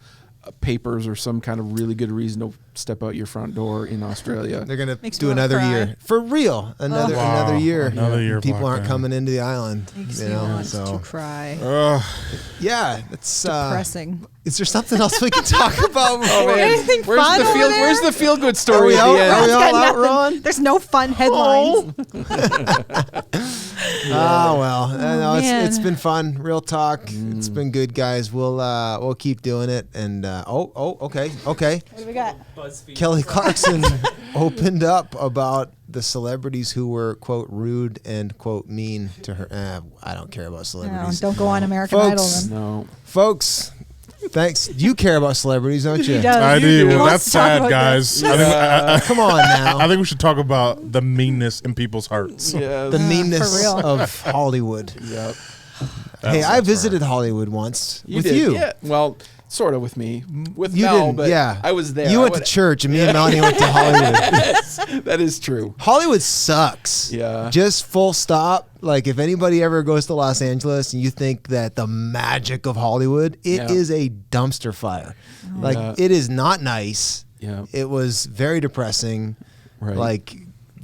Speaker 4: papers or some kind of really good reason to step out your front door in Australia.
Speaker 1: They're going to
Speaker 3: Makes
Speaker 1: do
Speaker 3: me wanna
Speaker 1: another
Speaker 3: cry.
Speaker 1: year. For real. Another year.
Speaker 2: Another year
Speaker 1: People aren't
Speaker 2: lockdown.
Speaker 1: coming into the island.
Speaker 3: Makes me want to cry.
Speaker 1: Yeah, it's
Speaker 3: Depressing.
Speaker 1: is there something else we can talk about?
Speaker 3: Anything fun over there?
Speaker 4: Where's the feel good story
Speaker 1: Are
Speaker 4: at
Speaker 1: we
Speaker 4: the end?
Speaker 1: out? Are we all
Speaker 3: Got
Speaker 1: out,
Speaker 3: nothing.
Speaker 1: Ron?
Speaker 3: There's no fun headlines.
Speaker 1: Oh well, no,
Speaker 3: man.
Speaker 1: it's been fun. Real talk. It's been good, guys. We'll keep doing it. And okay.
Speaker 3: What do we got?
Speaker 5: BuzzFeed.
Speaker 1: Kelly Clarkson opened up about the celebrities who were quote rude and quote mean to her. I don't care about
Speaker 3: No,
Speaker 1: celebrities.
Speaker 3: don't go on American
Speaker 1: Folks.
Speaker 3: Idol then.
Speaker 4: No.
Speaker 1: Folks, thanks. You care about celebrities, don't you?
Speaker 3: He does.
Speaker 2: I do.
Speaker 3: He
Speaker 2: Well,
Speaker 3: wants
Speaker 2: that's
Speaker 3: to talk
Speaker 2: sad,
Speaker 3: about
Speaker 2: guys.
Speaker 3: this.
Speaker 2: I think,
Speaker 1: Come on now.
Speaker 2: I think we should talk about the meanness in people's hearts.
Speaker 4: Yeah.
Speaker 1: The meanness
Speaker 3: for real.
Speaker 1: of Hollywood.
Speaker 4: Yep.
Speaker 1: Hey, I visited Hollywood once with
Speaker 4: did.
Speaker 1: you.
Speaker 4: Yeah. Well, sort of with me. With
Speaker 1: You
Speaker 4: Mel,
Speaker 1: didn't,
Speaker 4: but
Speaker 1: yeah.
Speaker 4: I was there.
Speaker 1: You
Speaker 4: I
Speaker 1: went to church, and me and Melanie went to Hollywood.
Speaker 4: That is true.
Speaker 1: Hollywood sucks.
Speaker 4: Yeah.
Speaker 1: Just full stop. Like, if anybody ever goes to Los Angeles and you think that the magic of Hollywood, it is a dumpster fire. Like, it is not nice.
Speaker 4: Yeah.
Speaker 1: It was very depressing.
Speaker 4: Right.
Speaker 1: Like,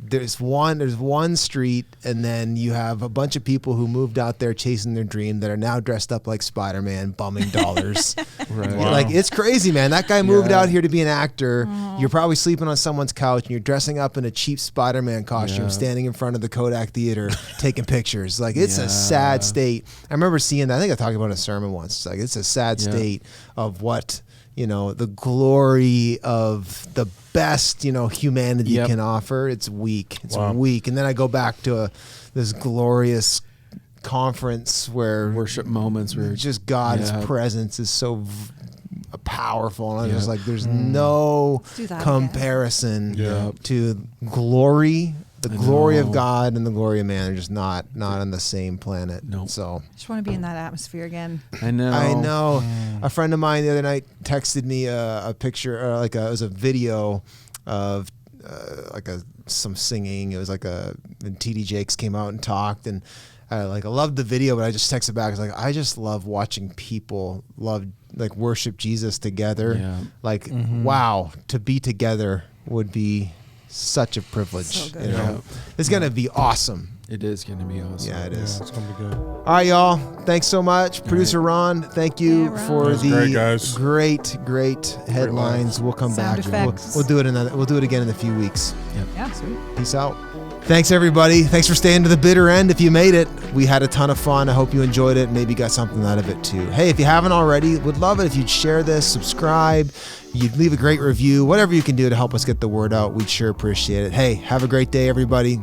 Speaker 1: there's one street, and then you have a bunch of people who moved out there chasing their dream that are now dressed up like Spider-Man, bumming dollars.
Speaker 4: Right.
Speaker 2: Wow.
Speaker 1: Like, it's crazy, man. That guy moved out here to be an actor. You're probably sleeping on someone's couch, and you're dressing up in a cheap Spider-Man costume, standing in front of the Kodak Theater, taking pictures. Like, it's a sad state. I remember seeing that. I think I talked about it in a sermon once. It's like, it's a sad state of what, the glory of the best, humanity can offer. It's weak. It's weak. And then I go back to this glorious conference where
Speaker 4: Worship moments where
Speaker 1: just God's presence is so powerful. And I'm just like, there's no
Speaker 3: do that
Speaker 1: comparison
Speaker 2: Yep.
Speaker 1: to glory. The glory of God and the glory of man are just not on the same planet.
Speaker 4: Nope.
Speaker 1: So
Speaker 3: I just want to be in that atmosphere again.
Speaker 4: I know.
Speaker 1: I know. A friend of mine the other night texted me a picture, or it was a video of some singing. It was and TD Jakes came out and talked, and I loved the video, but I just texted back. I was like, I just love watching people worship Jesus together.
Speaker 4: Yeah.
Speaker 1: Wow, to be together would be such a privilege.
Speaker 3: So good.
Speaker 1: It's gonna be awesome.
Speaker 4: It is going to be awesome.
Speaker 1: Yeah, it is.
Speaker 2: It's going to be good.
Speaker 1: All right, y'all. Thanks so much. Producer Ron, thank you
Speaker 3: Yeah, Ron.
Speaker 1: for
Speaker 2: That was
Speaker 1: the
Speaker 2: great, guys.
Speaker 1: great headlines. We'll come
Speaker 3: Sound
Speaker 1: back.
Speaker 3: effects.
Speaker 1: We'll do it again in a few weeks.
Speaker 3: Yeah, sweet.
Speaker 1: Peace out. Thanks, everybody. Thanks for staying to the bitter end. If you made it, we had a ton of fun. I hope you enjoyed it and maybe got something out of it too. Hey, if you haven't already, would love it if you'd share this, subscribe, you'd leave a great review, whatever you can do to help us get the word out. We'd sure appreciate it. Hey, have a great day, everybody.